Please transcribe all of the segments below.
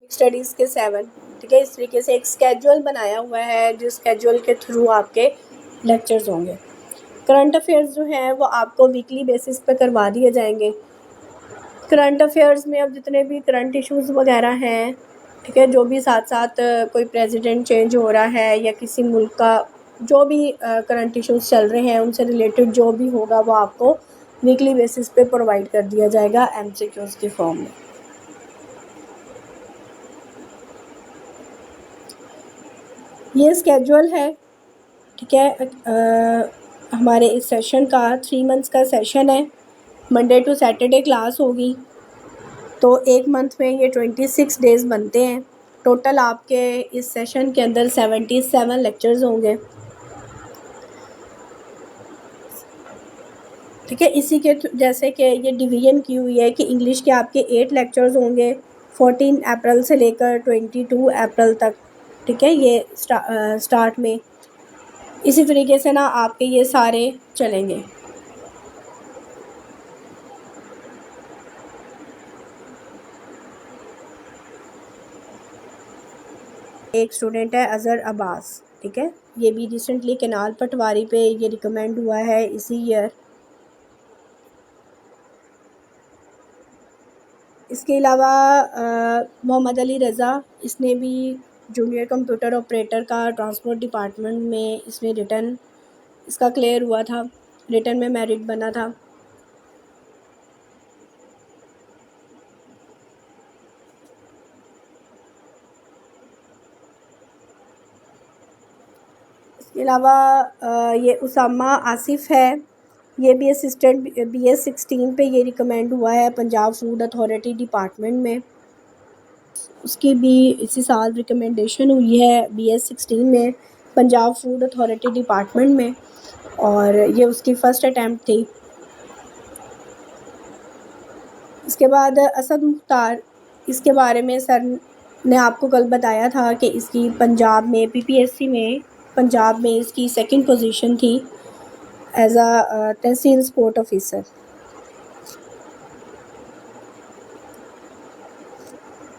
Studies के 7, ठीक है। इस तरीके से एक स्केड्यूल बनाया हुआ है जिस स्केड्यूल के थ्रू आपके लेक्चर्स होंगे। करंट अफेयर्स जो हैं वो आपको वीकली बेसिस पे करवा दिए जाएंगे। करंट अफेयर्स में अब जितने भी करंट इश्यूज़ वगैरह हैं, ठीक है, जो भी साथ साथ कोई प्रेसिडेंट चेंज हो रहा है या किसी मुल्क का जो भी करंट इश्यूज़ चल रहे हैं उनसे रिलेटेड जो भी होगा वो आपको वीकली बेसिस पे प्रोवाइड कर दिया जाएगा MCQs की फॉर्म में। ये स्केड्यूल है, ठीक है। हमारे इस सेशन का 3 मंथ्स का सेशन है। मंडे टू सैटरडे क्लास होगी, तो एक मंथ में ये 26 डेज़ बनते हैं। टोटल आपके इस सेशन के अंदर 77 लेक्चर्स होंगे, ठीक है। इसी के जैसे कि ये डिवीज़न की हुई है कि इंग्लिश के आपके 8 लेक्चर्स होंगे 14 अप्रैल से लेकर 22 अप्रैल तक, ठीक है। ये स्टार्ट में इसी तरीके से ना आपके ये सारे चलेंगे। एक स्टूडेंट है अज़हर अब्बास, ठीक है। ये भी रिसेंटली केनाल पटवारी पे ये रिकमेंड हुआ है इसी ईयर। इसके अलावा मोहम्मद अली रज़ा, इसने भी जूनियर कंप्यूटर ऑपरेटर का ट्रांसपोर्ट डिपार्टमेंट में इसमें रिटर्न इसका क्लियर हुआ था, रिटर्न में मेरिट बना था। इसके अलावा ये उसामा आसिफ है, ये भी असिस्टेंट BS 16 पे ये रिकमेंड हुआ है पंजाब फूड अथॉरिटी डिपार्टमेंट में। उसकी भी इसी साल रिकमेंडेशन हुई है BS 16 में पंजाब फूड अथॉरिटी डिपार्टमेंट में, और ये उसकी फ़र्स्ट अटैम्प्ट थी। इसके बाद असद मुख्तार, इसके बारे में सर ने आपको कल बताया था कि इसकी पंजाब में PPSC में पंजाब में इसकी सेकंड पोजीशन थी as a tehsil sport officer.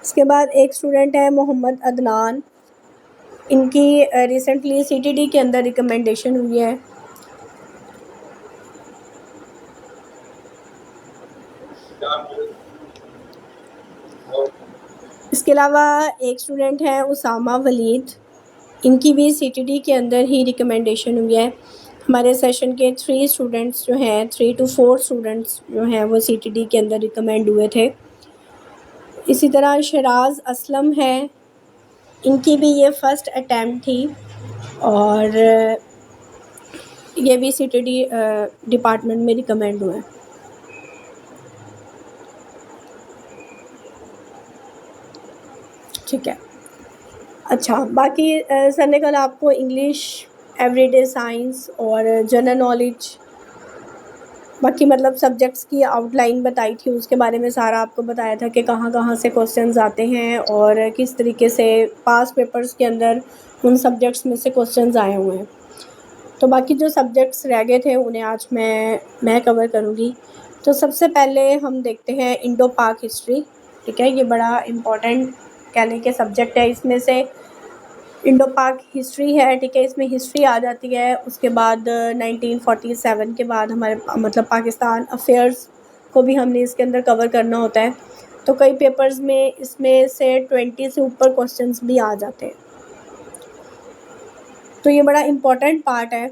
इसके बाद एक स्टूडेंट है मोहम्मद अदनान, इनकी रिसेंटली CTD के अंदर रिकमेंडेशन हुई है। इसके अलावा एक स्टूडेंट है उसामा वलीद, इनकी भी CTD के अंदर ही रिकमेंडेशन हुई है। हमारे सेशन के 3 स्टूडेंट्स जो हैं 3 to 4 स्टूडेंट्स जो हैं वो CTD के अंदर रिकमेंड हुए थे। इसी तरह शराज असलम है, इनकी भी ये फ़र्स्ट अटैम्प्ट थी और ये भी CTD डिपार्टमेंट में रिकमेंड हुए। ठीक है। अच्छा, बाकी सर ने कल आपको इंग्लिश, एवरीडे साइंस और जनरल नॉलेज, बाकी मतलब सब्जेक्ट्स की आउटलाइन बताई थी, उसके बारे में सारा आपको बताया था कि कहाँ कहाँ से क्वेश्चंस आते हैं और किस तरीके से पास पेपर्स के अंदर उन सब्जेक्ट्स में से क्वेश्चंस आए हुए हैं। तो बाकी जो सब्जेक्ट्स रह गए थे उन्हें आज मैं कवर करूँगी। तो सबसे पहले हम देखते हैं इंडो पाक हिस्ट्री, ठीक है। ये बड़ा इम्पोर्टेंट कहने के सब्जेक्ट है। इसमें से इंडो पाक हिस्ट्री है, ठीक है, इसमें हिस्ट्री आ जाती है। उसके बाद 1947 के बाद हमारे मतलब पाकिस्तान अफेयर्स को भी हमने इसके अंदर कवर करना होता है। तो कई पेपर्स में इसमें से 20 से ऊपर क्वेश्चंस भी आ जाते हैं, तो ये बड़ा इम्पोर्टेंट पार्ट है।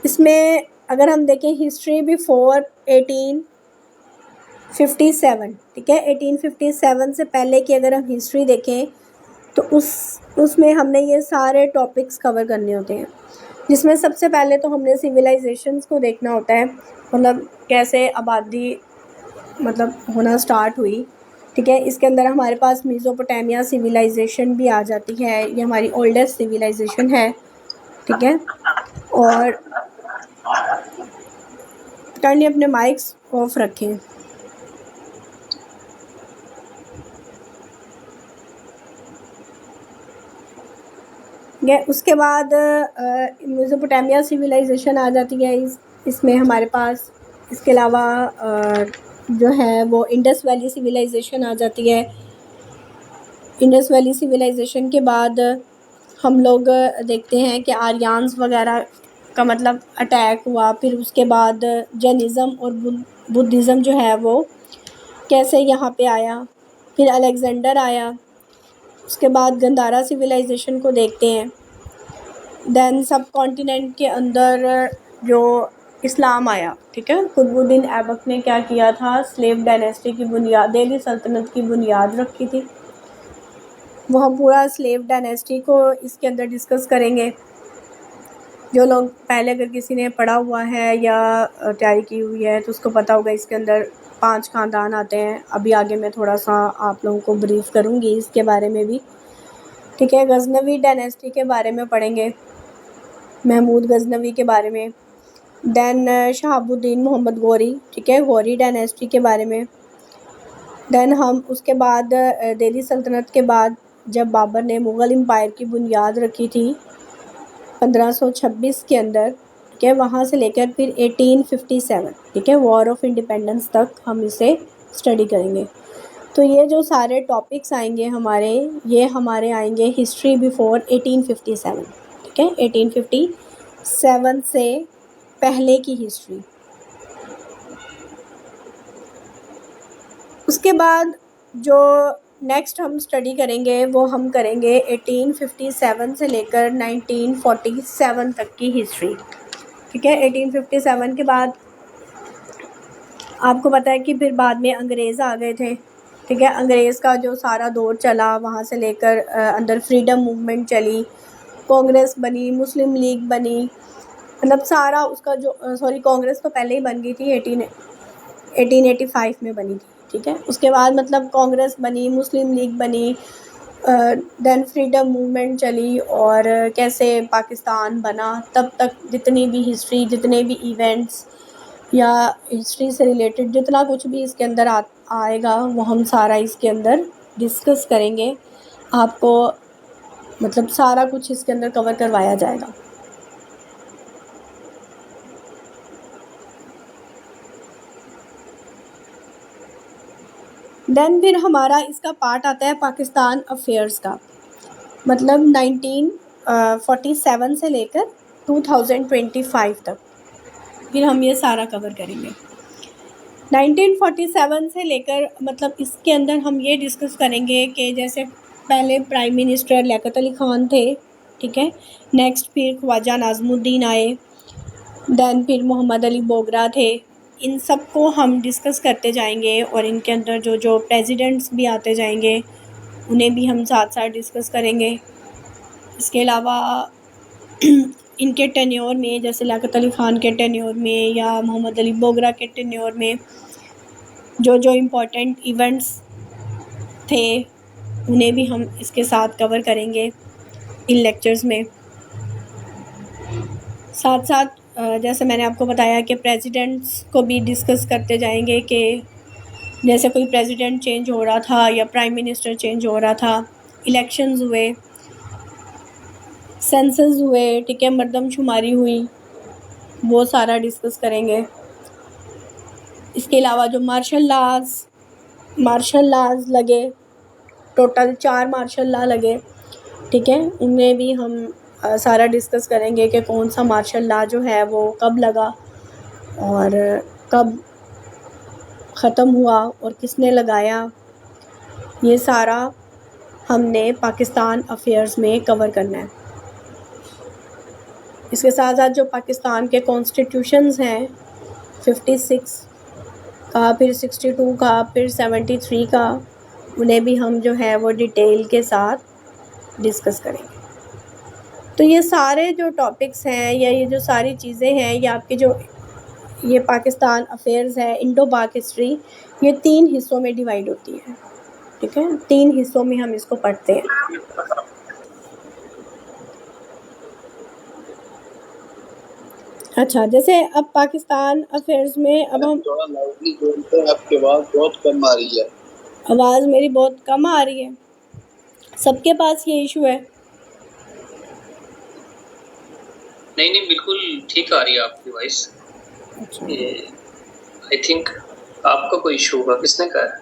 इसमें अगर हम देखें हिस्ट्री बिफोर 1857, ठीक है, 1857 से पहले की अगर हम हिस्ट्री देखें तो उसमें हमने ये सारे टॉपिक्स कवर करने होते हैं, जिसमें सबसे पहले तो हमने सिविलाइजेशंस को देखना होता है, मतलब कैसे आबादी मतलब होना स्टार्ट हुई, ठीक है। इसके अंदर हमारे पास मेसोपोटामिया सिविलाइजेशन भी आ जाती है, ये हमारी ओल्डेस्ट सिविलाइजेशन है, ठीक है। और काइंडली अपने माइक्स ऑफ रखें। उसके बाद मेसोपोटामिया सिविलाइजेशन आ जाती है इसमें हमारे पास। इसके अलावा जो है वो इंडस वैली सिविलाइजेशन आ जाती है। इंडस वैली सिविलाइजेशन के बाद हम लोग देखते हैं कि आर्यन्स वगैरह का मतलब अटैक हुआ। फिर उसके बाद जैनिज़्म और बुद्धिज़्म जो है वो कैसे यहाँ पे आया। फिर अलेक्जेंडर आया। उसके बाद गंधारा सिविलाइजेशन को देखते हैं। दैन सब कॉन्टिनेंट के अंदर जो इस्लाम आया, ठीक है। कुतुबुद्दीन ऐबक ने क्या किया था, स्लेव डायनेस्टी की बुनियाद, दिल्ली सल्तनत की बुनियाद रखी थी। वो हम पूरा स्लेव डायनेस्टी को इसके अंदर डिस्कस करेंगे। जो लोग पहले अगर किसी ने पढ़ा हुआ है या तैयारी की हुई है तो उसको पता होगा इसके अंदर 5 ख़ानदान आते हैं। अभी आगे मैं थोड़ा सा आप लोगों को ब्रीफ करूँगी इसके बारे में भी, ठीक है। गज़नवी डायनेस्टी के बारे में पढ़ेंगे, महमूद गज़नवी के बारे में। दैन शहाबुद्दीन मोहम्मद गौरी, ठीक है, गौरी डायनेस्टी के बारे में। दैन हम उसके बाद दिल्ली सल्तनत के बाद जब बाबर ने मुग़ल एम्पायर की बुनियाद रखी थी 1526 के अंदर, ठीक है, वहाँ से लेकर फिर 1857, ठीक है, वॉर ऑफ इंडिपेंडेंस तक हम इसे स्टडी करेंगे। तो ये जो सारे टॉपिक्स आएंगे हमारे, ये हमारे आएंगे हिस्ट्री बिफोर 1857, ठीक है, 1857 से पहले की हिस्ट्री। उसके बाद जो नेक्स्ट हम स्टडी करेंगे वो हम करेंगे 1857 से लेकर 1947 तक की हिस्ट्री, ठीक है। 1857 के बाद आपको पता है कि फिर बाद में अंग्रेज़ आ गए थे, ठीक है। अंग्रेज़ का जो सारा दौर चला, वहाँ से लेकर अंदर फ्रीडम मूवमेंट चली, कांग्रेस बनी, मुस्लिम लीग बनी, मतलब सारा उसका जो कांग्रेस तो पहले ही बन गई थी, 1885 में बनी थी, ठीक है। उसके बाद मतलब कांग्रेस बनी, मुस्लिम लीग बनी, दैन फ्रीडम मूवमेंट चली और कैसे पाकिस्तान बना। तब तक जितनी भी हिस्ट्री, जितने भी इवेंट्स या हिस्ट्री से रिलेटेड जितना कुछ भी इसके अंदर आएगा वो हम सारा इसके अंदर डिस्कस करेंगे। आपको मतलब सारा कुछ इसके अंदर कवर करवाया जाएगा। देन फिर हमारा इसका पार्ट आता है पाकिस्तान अफेयर्स का, मतलब 1947 से लेकर 2025 तक फिर हम ये सारा कवर करेंगे। 1947 से लेकर मतलब इसके अंदर हम ये डिस्कस करेंगे कि जैसे पहले प्राइम मिनिस्टर लियाकत अली ख़ान थे, ठीक है। नेक्स्ट फिर ख्वाजा नाज़मुद्दीन आए, दैन फिर मोहम्मद अली बोगरा थे। इन सब को हम डिस्कस करते जाएंगे और इनके अंदर जो जो प्रेसिडेंट्स भी आते जाएंगे उन्हें भी हम साथ साथ डिस्कस करेंगे। इसके अलावा इनके टेन्योर में, जैसे लियाकत अली ख़ान के टेन्योर में या मोहम्मद अली बोगरा के टेन्योर में जो जो इम्पोर्टेंट इवेंट्स थे उन्हें भी हम इसके साथ कवर करेंगे इन लेक्चर्स में। साथ साथ जैसे मैंने आपको बताया कि प्रेसिडेंट्स को भी डिस्कस करते जाएंगे कि जैसे कोई प्रेसिडेंट चेंज हो रहा था या प्राइम मिनिस्टर चेंज हो रहा था, इलेक्शंस हुए, सेंसस हुए, ठीक है, मरदमशुमारी हुई, वो सारा डिस्कस करेंगे। इसके अलावा जो मार्शल लॉज लगे, टोटल 4 मार्शल लॉ लगे, ठीक है, उनमें भी हम सारा डिस्कस करेंगे कि कौन सा मार्शल लॉ जो है वो कब लगा और कब ख़त्म हुआ और किसने लगाया। ये सारा हमने पाकिस्तान अफेयर्स में कवर करना है। इसके साथ साथ जो पाकिस्तान के कॉन्स्टिट्यूशंस हैं 56 का, फिर 62 का, फिर 73 का, उन्हें भी हम जो है वो डिटेल के साथ डिस्कस करेंगे। तो ये सारे जो टॉपिक्स हैं या ये जो सारी चीज़ें हैं, ये आपके जो ये पाकिस्तान अफेयर्स है, इंडो पाक हिस्ट्री, ये 3 हिस्सों में डिवाइड होती है, ठीक है। 3 हिस्सों में हम इसको पढ़ते हैं। अच्छा, जैसे अब पाकिस्तान अफेयर्स में अब हम थोड़ा लाउडली बोलते हैं, आपकी आवाज़ बहुत कम आ रही है। आवाज़ मेरी बहुत कम आ रही है, सबके पास ये इशू है? नहीं बिल्कुल ठीक आ रही है आपकी वॉइस। अच्छा, आई थिंक आपका कोई इशू होगा, किसने कहा है?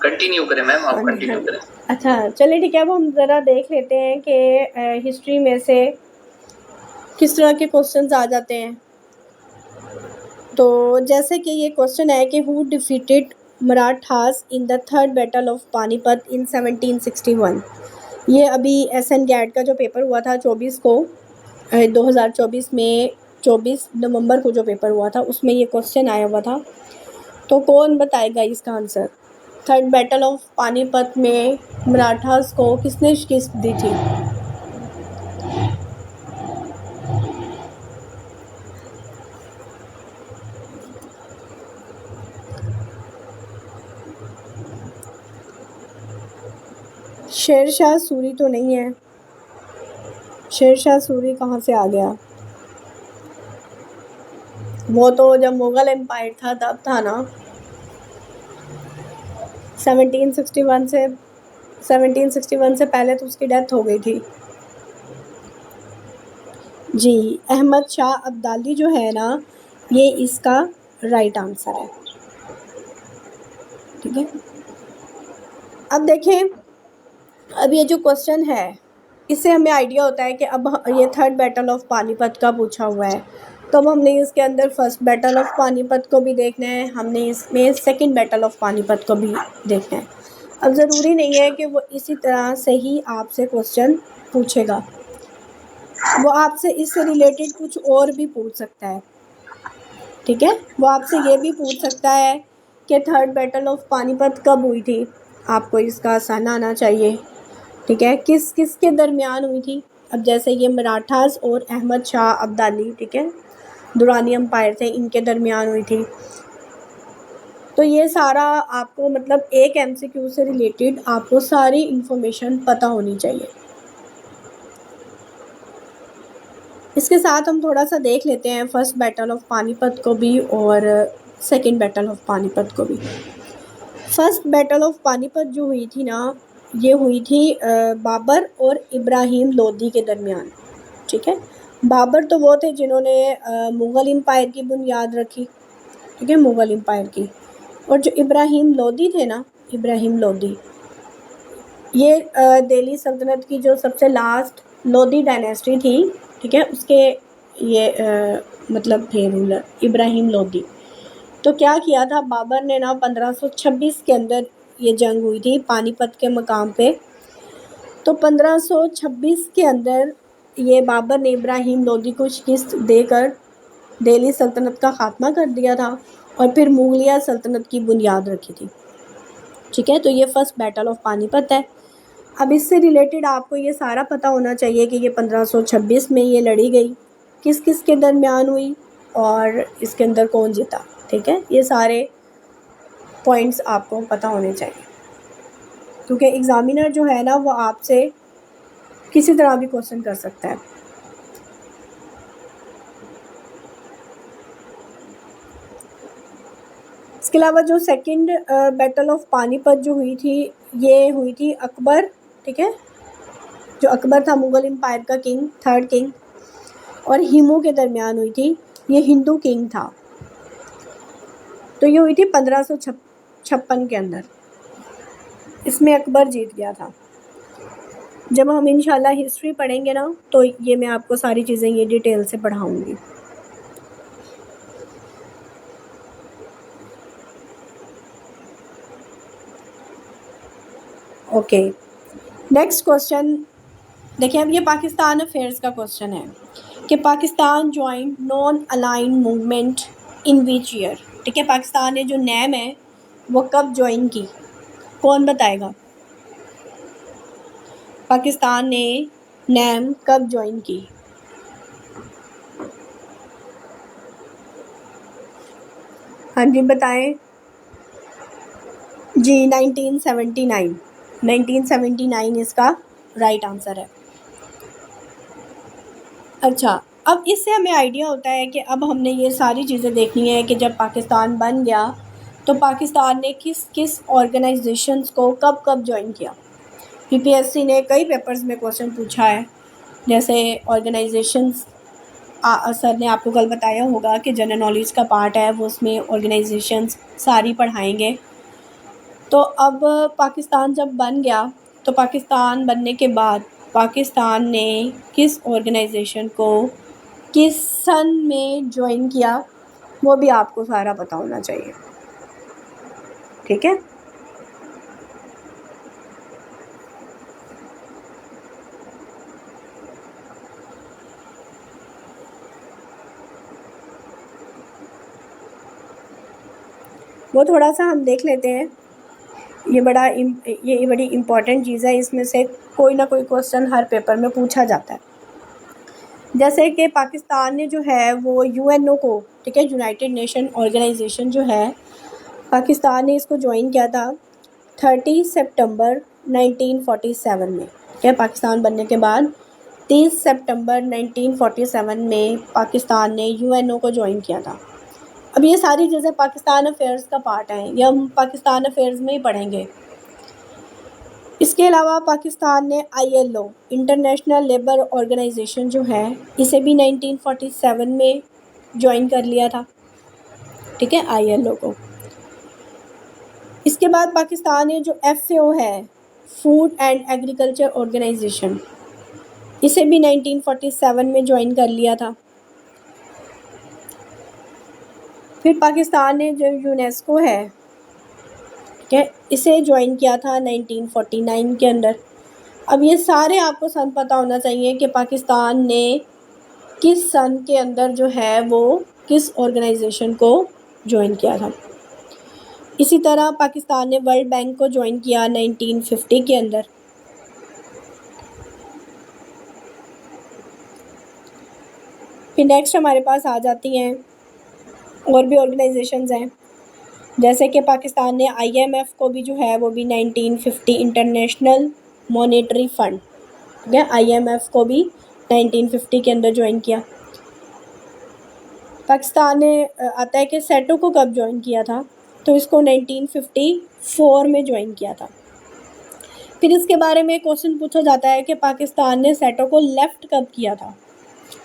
कंटिन्यू करें मैम, आप कंटिन्यू करें। अच्छा चलिए ठीक है, अब हम ज़रा देख लेते हैं कि हिस्ट्री में से किस तरह के क्वेश्चंस आ जाते हैं। तो जैसे कि ये क्वेश्चन है कि who defeated Marathas in the third battle of Panipat in 1761। ये अभी SN गैट का जो पेपर हुआ था 2024 में 24 नवंबर को जो पेपर हुआ था उसमें ये क्वेश्चन आया हुआ था। तो कौन बताएगा इसका answer? Third battle of Panipat में मराठास को किसने शिकस्त दी थी? शेरशाह सूरी तो नहीं है। शेरशाह सूरी कहाँ से आ गया? वो तो जब मुगल एम्पायर था तब था ना। 1761 से पहले तो उसकी डेथ हो गई थी। जी, अहमद शाह अब्दाली जो है ना, ये इसका राइट आंसर है। ठीक है, अब देखें, अब ये जो क्वेश्चन है इससे हमें आइडिया होता है कि अब ये थर्ड बैटल ऑफ पानीपत का पूछा हुआ है, तो अब हमने इसके अंदर फर्स्ट बैटल ऑफ पानीपत को भी देखना है, हमने इसमें सेकंड बैटल ऑफ पानीपत को भी देखना है। अब ज़रूरी नहीं है कि वो इसी तरह से ही आपसे क्वेश्चन पूछेगा, वो आपसे इससे रिलेटेड कुछ और भी पूछ सकता है। ठीक है, वो आपसे ये भी पूछ सकता है कि थर्ड बैटल ऑफ पानीपत कब हुई थी, आपको इसका आसान आना चाहिए। ठीक है, किस किस के दरमियान हुई थी? अब जैसे ये मराठास और अहमद शाह अब्दाली, ठीक है, दुरानी अम्पायर थे, इनके दरमियान हुई थी। तो ये सारा आपको मतलब एक MCQ से रिलेटेड आपको सारी इन्फॉर्मेशन पता होनी चाहिए। इसके साथ हम थोड़ा सा देख लेते हैं फर्स्ट बैटल ऑफ पानीपत को भी और सेकंड बैटल ऑफ पानीपत को भी। फर्स्ट बैटल ऑफ पानीपत जो हुई थी ना, ये हुई थी बाबर और इब्राहिम लोदी के दरमियान। ठीक है, बाबर तो वो थे जिन्होंने मुग़ल एम्पायर की बुनियाद रखी। ठीक है, मुग़ल एम्पायर की। और जो इब्राहिम लोदी थे ना, इब्राहिम लोदी, ये दिल्ली सल्तनत की जो सबसे लास्ट लोदी डायनेस्टी थी, ठीक है, उसके ये मतलब थे रूलर इब्राहिम लोदी। तो क्या किया था बाबर ने ना, 1526 के अंदर ये जंग हुई थी पानीपत के मकाम पे। तो 1526 के अंदर ये बाबर ने इब्राहिम लोदी को शिकस्त देकर दिल्ली सल्तनत का ख़ात्मा कर दिया था और फिर मुगलिया सल्तनत की बुनियाद रखी थी। ठीक है, तो ये फर्स्ट बैटल ऑफ पानीपत है। अब इससे रिलेटेड आपको ये सारा पता होना चाहिए कि ये 1526 में ये लड़ी गई, किस किस के दरमियान हुई और इसके अंदर कौन जीता। ठीक है, ये सारे पॉइंट्स आपको पता होने चाहिए, क्योंकि एग्ज़ामिनर जो है ना वो आपसे किसी तरह भी क्वेश्चन कर सकता है। इसके अलावा जो सेकंड बैटल ऑफ पानीपत जो हुई थी, ये हुई थी अकबर, ठीक है, जो अकबर था मुग़ल एम्पायर का किंग, थर्ड किंग, और हिमू के दरमियान हुई थी। ये हिंदू किंग था। तो ये हुई थी 1556 के अंदर। इसमें अकबर जीत गया था। जब हम इंशाल्लाह हिस्ट्री पढ़ेंगे ना, तो ये मैं आपको सारी चीज़ें ये डिटेल से पढ़ाऊँगी। ओके, नेक्स्ट क्वेश्चन देखिए। अब ये पाकिस्तान अफेयर्स का क्वेश्चन है कि Pakistan joint non align movement in which year. ठीक है, पाकिस्तान ने जो नैम है वो कब ज्वाइन की, कौन बताएगा? पाकिस्तान ने नैम कब ज्वाइन की? हाँ जी बताएं जी। 1979 इसका राइट आंसर है। अच्छा, अब इससे हमें आइडिया होता है कि अब हमने ये सारी चीज़ें देखनी है कि जब पाकिस्तान बन गया तो पाकिस्तान ने किस किस ऑर्गेनाइजेशंस को कब कब ज्वाइन किया। PPSC ने कई पेपर्स में क्वेश्चन पूछा है, जैसे ऑर्गेनाइजेशंस सर ने आपको कल बताया होगा कि जनरल नॉलेज का पार्ट है वो, उसमें ऑर्गेनाइजेशंस सारी पढ़ाएंगे। तो अब पाकिस्तान जब बन गया तो पाकिस्तान बनने के बाद पाकिस्तान ने किस ऑर्गेनाइजेशन को किस सन में ज्वाइन किया वो भी आपको सारा पता होना चाहिए, ठीक है। वो थोड़ा सा हम देख लेते हैं। ये बड़ी इम्पॉर्टेंट चीज़ है, इसमें से कोई ना कोई क्वेश्चन हर पेपर में पूछा जाता है। जैसे कि पाकिस्तान ने जो है वो यूएनओ को, ठीक है, यूनाइटेड नेशन ऑर्गेनाइजेशन जो है, पाकिस्तान ने इसको ज्वाइन किया था 30 सितंबर 1947 में, ठीक है। पाकिस्तान बनने के बाद 30 सितंबर 1947 में पाकिस्तान ने यूएनओ को ज्वाइन किया था। अब ये सारी चीज़ें पाकिस्तान अफेयर्स का पार्ट हैं, ये हम पाकिस्तान अफेयर्स में ही पढ़ेंगे। इसके अलावा पाकिस्तान ने ILO इंटरनेशनल लेबर ऑर्गेनाइजेशन जो है, इसे भी 1947 में ज्वाइन कर लिया था, ठीक है, ILO को। इसके बाद पाकिस्तान ने जो FAO है, फूड एंड एग्रीकल्चर ऑर्गेनाइजेशन, इसे भी 1947 में ज्वाइन कर लिया था। फिर पाकिस्तान ने जो यूनेस्को है, ठीक है, इसे ज्वाइन किया था 1949 के अंदर। अब ये सारे आपको सन पता होना चाहिए कि पाकिस्तान ने किस सन के अंदर जो है वो किस ऑर्गेनाइजेशन को ज्वाइन किया था। इसी तरह पाकिस्तान ने वर्ल्ड बैंक को ज्वाइन किया 1950 के अंदर। फिर नेक्स्ट हमारे पास आ जाती हैं और भी ऑर्गेनाइजेशंस हैं, जैसे कि पाकिस्तान ने IMF को भी जो है वो भी 1950, इंटरनेशनल मॉनेटरी फंड, ठीक है, IMF को भी 1950 के अंदर ज्वाइन किया। पाकिस्तान ने आता है कि सेटो को कब ज्वाइन किया था, तो इसको 1954 में ज्वाइन किया था। फिर इसके बारे में क्वेश्चन पूछा जाता है कि पाकिस्तान ने सेटो को लेफ़्ट कब किया था,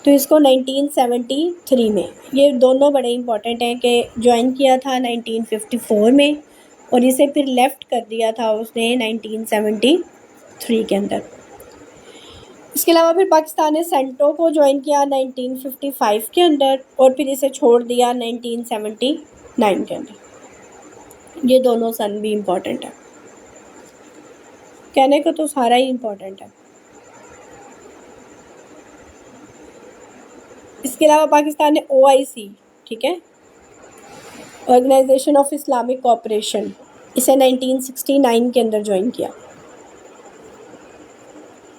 तो इसको 1973 में। ये दोनों बड़े इंपॉर्टेंट हैं कि ज्वाइन किया था 1954 में और इसे फिर लेफ़्ट कर दिया था उसने 1973 के अंदर। इसके अलावा फिर पाकिस्तान ने सेंटो को ज्वाइन किया 1955 के अंदर और फिर इसे छोड़ दिया 1979 के अंदर। ये दोनों सन भी इम्पॉर्टेंट है, कहने को तो सारा ही इम्पॉर्टेंट है। इसके अलावा पाकिस्तान ने OIC, ठीक है, ऑर्गेनाइजेशन ऑफ इस्लामिक कोऑपरेशन, इसे 1969 के अंदर ज्वाइन किया।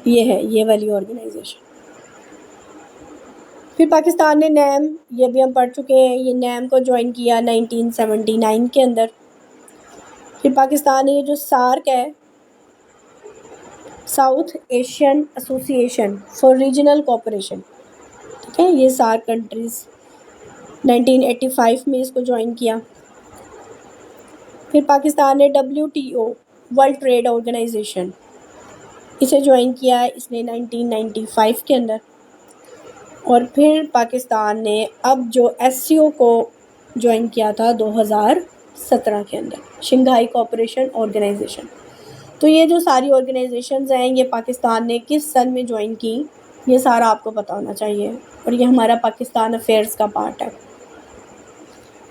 ये है ये वाली ऑर्गेनाइजेशन। फिर पाकिस्तान ने नैम, ये भी हम पढ़ चुके हैं, ये नैम को ज्वाइन किया 1979 के अंदर। फिर पाकिस्तान ने ये जो सार्क है, south Asian association for regional cooperation, ठीक है, ये सार्क कंट्रीज़ 1985 में इसको ज्वाइन किया। फिर पाकिस्तान ने WTO वर्ल्ड ट्रेड ऑर्गेनाइजेशन, इसे ज्वाइन किया है इसने 1995 के अंदर। और फिर पाकिस्तान ने अब जो SCO को ज्वाइन किया था 2017 के अंदर, शंघाई कोऑपरेशन ऑर्गेनाइजेशन। तो ये जो सारी ऑर्गेनाइजेशंस हैं ये पाकिस्तान ने किस सन में ज्वाइन की, ये सारा आपको पता होना चाहिए और ये हमारा पाकिस्तान अफेयर्स का पार्ट है।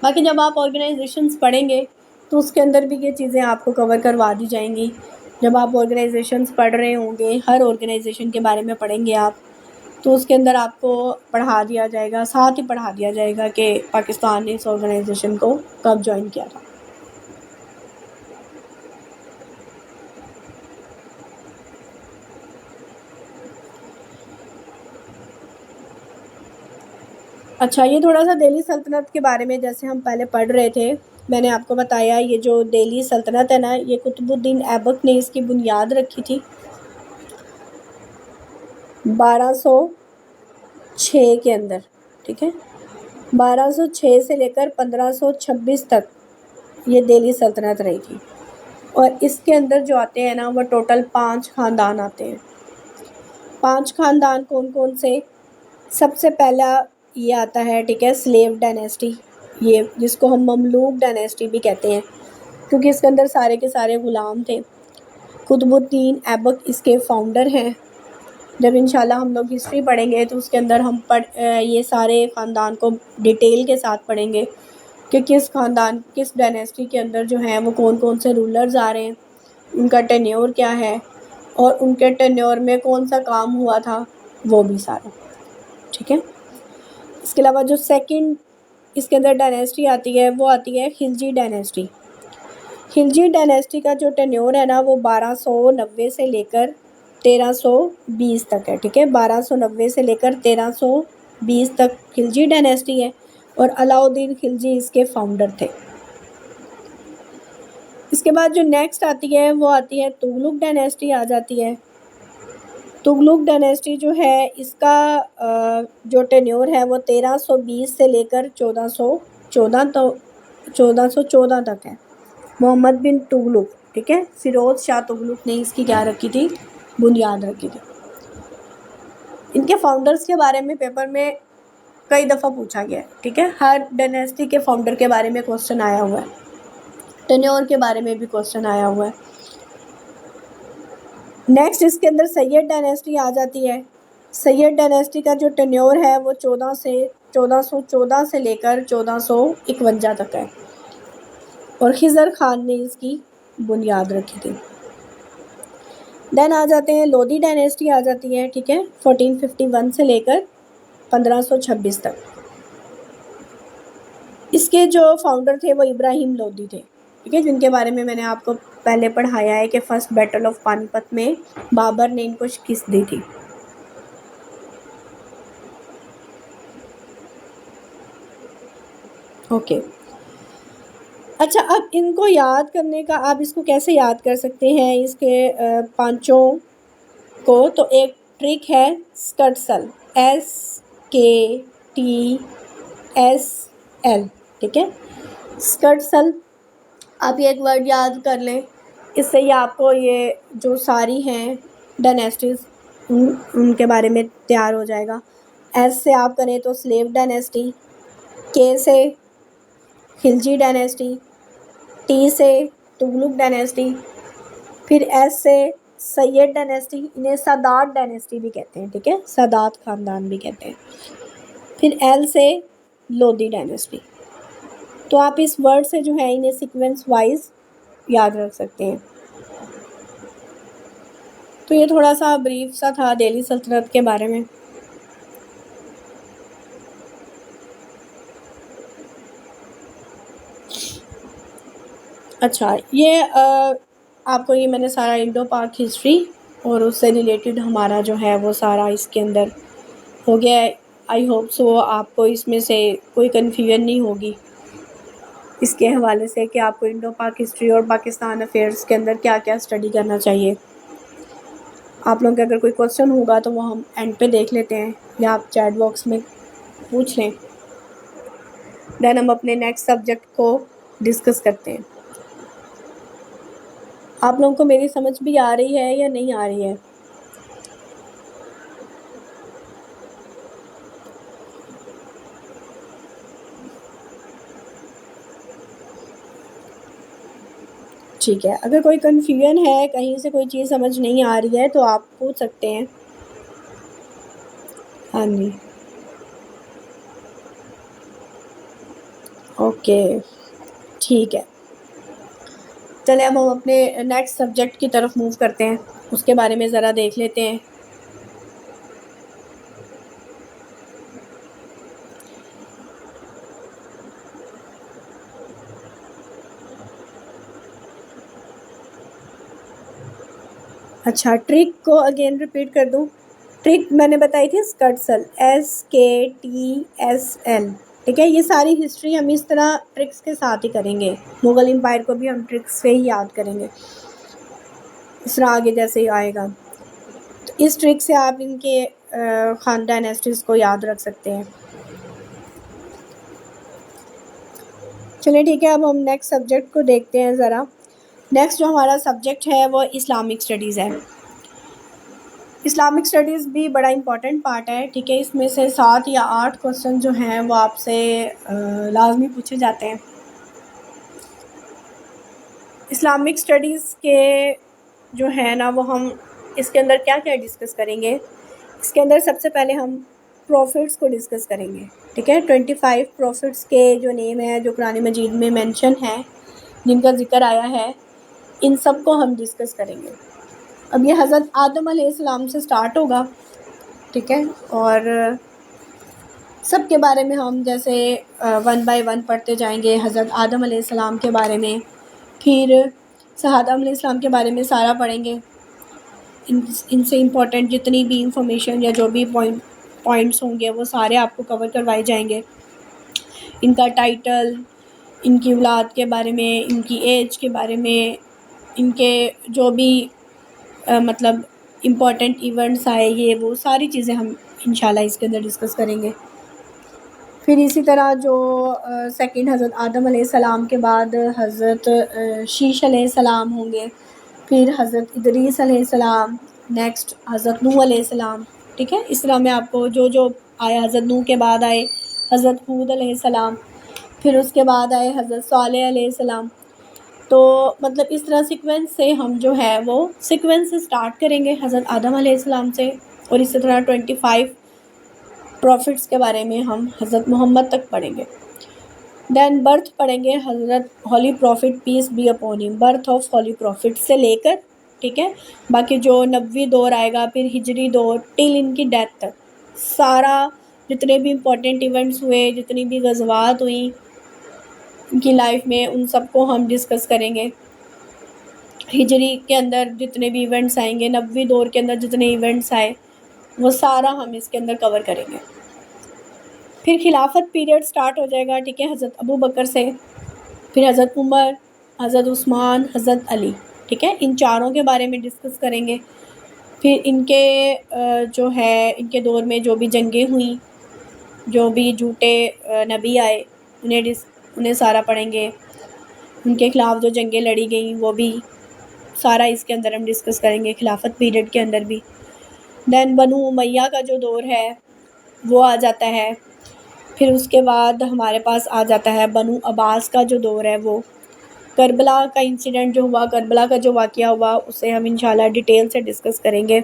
बाकी जब आप ऑर्गेनाइजेशंस पढ़ेंगे तो उसके अंदर भी ये चीज़ें आपको कवर करवा दी जाएंगी। जब आप ऑर्गेनाइजेशंस पढ़ रहे होंगे, हर ऑर्गेनाइजेशन के बारे में पढ़ेंगे आप, तो उसके अंदर आपको पढ़ा दिया जाएगा, साथ ही पढ़ा दिया जाएगा कि पाकिस्तान ने इस ऑर्गेनाइजेशन को कब ज्वाइन किया था। अच्छा, ये थोड़ा सा दिल्ली सल्तनत के बारे में जैसे हम पहले पढ़ रहे थे, मैंने आपको बताया ये जो दिल्ली सल्तनत है ना, ये कुतुबुद्दीन ऐबक ने इसकी बुनियाद रखी थी 1206 के अंदर, ठीक है। 1206 से लेकर 1526 तक ये दिल्ली सल्तनत रही थी और इसके अंदर जो आते हैं ना वो टोटल 5 ख़ानदान आते हैं। 5 ख़ानदान कौन कौन से? सबसे पहला ये आता है, ठीक है, स्लेव डायनेस्टी, ये जिसको हम ममलूक डायनेस्टी भी कहते हैं, क्योंकि इसके अंदर सारे के सारे ग़ुलाम थे। कुतुबुद्दीन ऐबक इसके फाउंडर हैं। जब इंशाल्लाह हम लोग हिस्ट्री पढ़ेंगे तो उसके अंदर हम ये सारे ख़ानदान को डिटेल के साथ पढ़ेंगे कि किस ख़ानदान, किस डायनेस्टी के अंदर जो है वो कौन कौन से रूलर्स आ रहे हैं, उनका टेन्योर क्या है और उनके टेन्योर में कौन सा काम हुआ था, वो भी सारा, ठीक है। इसके अलावा जो सेकंड इसके अंदर डायनेस्टी आती है वो आती है खिलजी डायनेस्टी। खिलजी डायनेस्टी का जो टेन्योर है ना वो 1290 से लेकर 1320 तक है, ठीक है। 1290 से लेकर 1320 तक खिलजी डायनेस्टी है और अलाउद्दीन खिलजी इसके फाउंडर थे। इसके बाद जो नेक्स्ट आती है वो आती है तुगलक डायनेस्टी आ जाती है। तुगलक डायनेस्टी जो है इसका जो टेन्योर है वो 1320 से लेकर 1414 तक है। मोहम्मद बिन तुगलक, ठीक है, फिरोज़ शाह तुगलक ने इसकी क्या रखी थी, बुनियाद रखी थी। इनके फाउंडर्स के बारे में पेपर में कई दफ़ा पूछा गया है, ठीक है। हर डायनेस्टी के फाउंडर के बारे में क्वेश्चन आया हुआ है, टेन्योर के बारे में भी क्वेश्चन आया हुआ है। नेक्स्ट इसके अंदर सैयद डायनेस्टी आ जाती है। सैयद डायनेस्टी का जो टेन्योर है वो 1414 से लेकर 1451 तक है और खिज़र खान ने इसकी बुनियाद रखी थी। देन आ जाते हैं लोधी डायनेस्टी आ जाती है, ठीक है, 1451 से लेकर 1526 तक। इसके जो फाउंडर थे वो इब्राहिम लोधी थे, ठीक है, जिनके बारे में मैंने आपको पहले पढ़ाया है कि फर्स्ट बैटल ऑफ पानीपत में बाबर ने इनको शिकस्त दी थी। ओके, अच्छा, अब इनको याद करने का, आप इसको कैसे याद कर सकते हैं इसके पांचों को, तो एक ट्रिक है स्कर्टसल, SKTSL, ठीक है, स्कर्टसल। आप ये एक वर्ड याद कर लें, इससे ही आपको ये जो सारी हैं डायनेस्टीज़ उनके बारे में तैयार हो जाएगा। S से आप करें तो स्लेव डायनेस्टी, K से खिलजी डायनेस्टी, T से तुगलक डायनेस्टी, फिर S से सैयद डायनेस्टी, इन्हें सादात डायनेस्टी भी कहते हैं, ठीक है, सादात ख़ानदान भी कहते हैं, फिर L से लोधी डायनेस्टी। तो आप इस वर्ड से जो है इन्हें सीक्वेंस वाइज याद रख सकते हैं। तो ये थोड़ा सा ब्रीफ सा था दिल्ली सल्तनत के बारे में। अच्छा, ये आपको ये मैंने सारा इंडो पाक हिस्ट्री और उससे रिलेटेड हमारा जो है वो सारा इसके अंदर हो गया है। आई होप सो आपको इसमें से कोई कन्फ्यूजन नहीं होगी इसके हवाले से कि आपको इंडो पाक हिस्ट्री और पाकिस्तान अफेयर्स के अंदर क्या क्या स्टडी करना चाहिए। आप लोगों का अगर कोई क्वेश्चन होगा तो वो हम एंड पे देख लेते हैं या आप चैट बॉक्स में पूछ लें, देन हम अपने नेक्स्ट सब्जेक्ट को डिस्कस करते हैं। आप लोगों को मेरी समझ भी आ रही है या नहीं आ रही है? ठीक है, अगर कोई कन्फ्यूजन है, कहीं से कोई चीज़ समझ नहीं आ रही है तो आप पूछ सकते हैं। हाँ जी, ओके, ठीक है। चलिए अब हम अपने नेक्स्ट सब्जेक्ट की तरफ मूव करते हैं, उसके बारे में ज़रा देख लेते हैं। अच्छा, ट्रिक को अगेन रिपीट कर दूं। ट्रिक मैंने बताई थी स्कर्टसल, SKTSL, ठीक है। ये सारी हिस्ट्री हम इस तरह ट्रिक्स के साथ ही करेंगे। मुग़ल एम्पायर को भी हम ट्रिक्स से ही याद करेंगे, इस तरह आगे जैसे ही आएगा। तो इस ट्रिक से आप इनके खान डायनेस्टीज़ को याद रख सकते हैं। चलिए ठीक है, अब हम नेक्स्ट सब्जेक्ट को देखते हैं ज़रा। नेक्स्ट जो हमारा सब्जेक्ट है वो इस्लामिक स्टडीज़ है। इस्लामिक स्टडीज़ भी बड़ा इम्पॉर्टेंट पार्ट है, ठीक है। इसमें से 7 या 8 क्वेश्चन जो हैं वो आपसे लाजमी पूछे जाते हैं। इस्लामिक स्टडीज़ के जो है ना वो हम इसके अंदर क्या क्या डिस्कस करेंगे। इसके अंदर सबसे पहले हम प्रॉफिट्स को डिस्कस करेंगे, ठीक है। 25 प्रॉफिट्स के जो नेम है जो कुरान मजीद में मेंशन है, जिनका जिक्र आया है, इन सब को हम डिस्कस करेंगे। अब ये हज़रत आदम अलैहिस्सलाम से स्टार्ट होगा, ठीक है। और सब के बारे में हम जैसे 1 बाय 1 पढ़ते जाएंगे। हज़रत आदम अलैहिस्सलाम के बारे में, फिर सहादम अलैहिस्सलाम के बारे में सारा पढ़ेंगे। इनसे इम्पोर्टेंट जितनी भी इंफॉर्मेशन या जो भी पॉइंट्स होंगे वो सारे आपको कवर करवाए जाएंगे। इनका टाइटल, इनकी औलाद के बारे में, इनकी एज के बारे में, इनके जो भी मतलब इम्पोर्टेंट इवेंट्स आए, ये वो सारी चीज़ें हम इंशाल्लाह इसके अंदर डिस्कस करेंगे। फिर इसी तरह जो सेकंड हज़रत आदम अलैहिस्सलाम के बाद हज़रत शीश अलैहिस्सलाम होंगे, फिर हज़रत इदरीस अलैहिस्सलाम, नेक्स्ट हज़रत नूह अलैहिस्सलाम, ठीक है। इस तरह मैं आपको जो जो आए, हज़रत नूह के बाद आए हज़रत हूद अलैहिस्सलाम, फिर उसके बाद आए हज़रत सालेह अलैहिस्सलाम। तो मतलब इस तरह सीक्वेंस से हम जो है वो सीक्वेंस से स्टार्ट करेंगे हज़रत आदम अलैहिस्सलाम से, और इसी तरह 25 प्रॉफिट्स के बारे में हम हज़रत मोहम्मद तक पढ़ेंगे। देन बर्थ पढ़ेंगे हज़रत holy prophet peace be upon him, birth of holy prophet से लेकर, ठीक है, बाकी जो नबवी दौर आएगा, फिर हिजरी दौर टिल इनकी डेथ तक, सारा जितने भी इम्पोर्टेंट इवेंट्स हुए, जितनी भी गज़वात हुई इनकी लाइफ में, उन सबको हम डिस्कस करेंगे। हिजरी के अंदर जितने भी इवेंट्स आएंगे, नबवी दौर के अंदर जितने इवेंट्स आए, वो सारा हम इसके अंदर कवर करेंगे। फिर खिलाफत पीरियड स्टार्ट हो जाएगा, ठीक है, हज़रत अबू बकर से, फिर हज़रत उमर, हज़रत उस्मान, हज़रत अली, ठीक है। इन चारों के बारे में डिस्कस करेंगे। फिर इनके जो है इनके दौर में जो भी जंगें हुई, जो भी झूठे नबी आए, उन्हें सारा पढ़ेंगे। उनके ख़िलाफ़ जो जंगें लड़ी गई वो भी सारा इसके अंदर हम डिस्कस करेंगे, खिलाफत पीरियड के अंदर भी। दैन बनु उमैया का जो दौर है वो आ जाता है। फिर उसके बाद हमारे पास आ जाता है बनु अब्बास का जो दौर है वो। करबला का इंसिडेंट जो हुआ, करबला का जो वाक़या हुआ, उसे हम इंशाल्लाह डिटेल से डिस्कस करेंगे।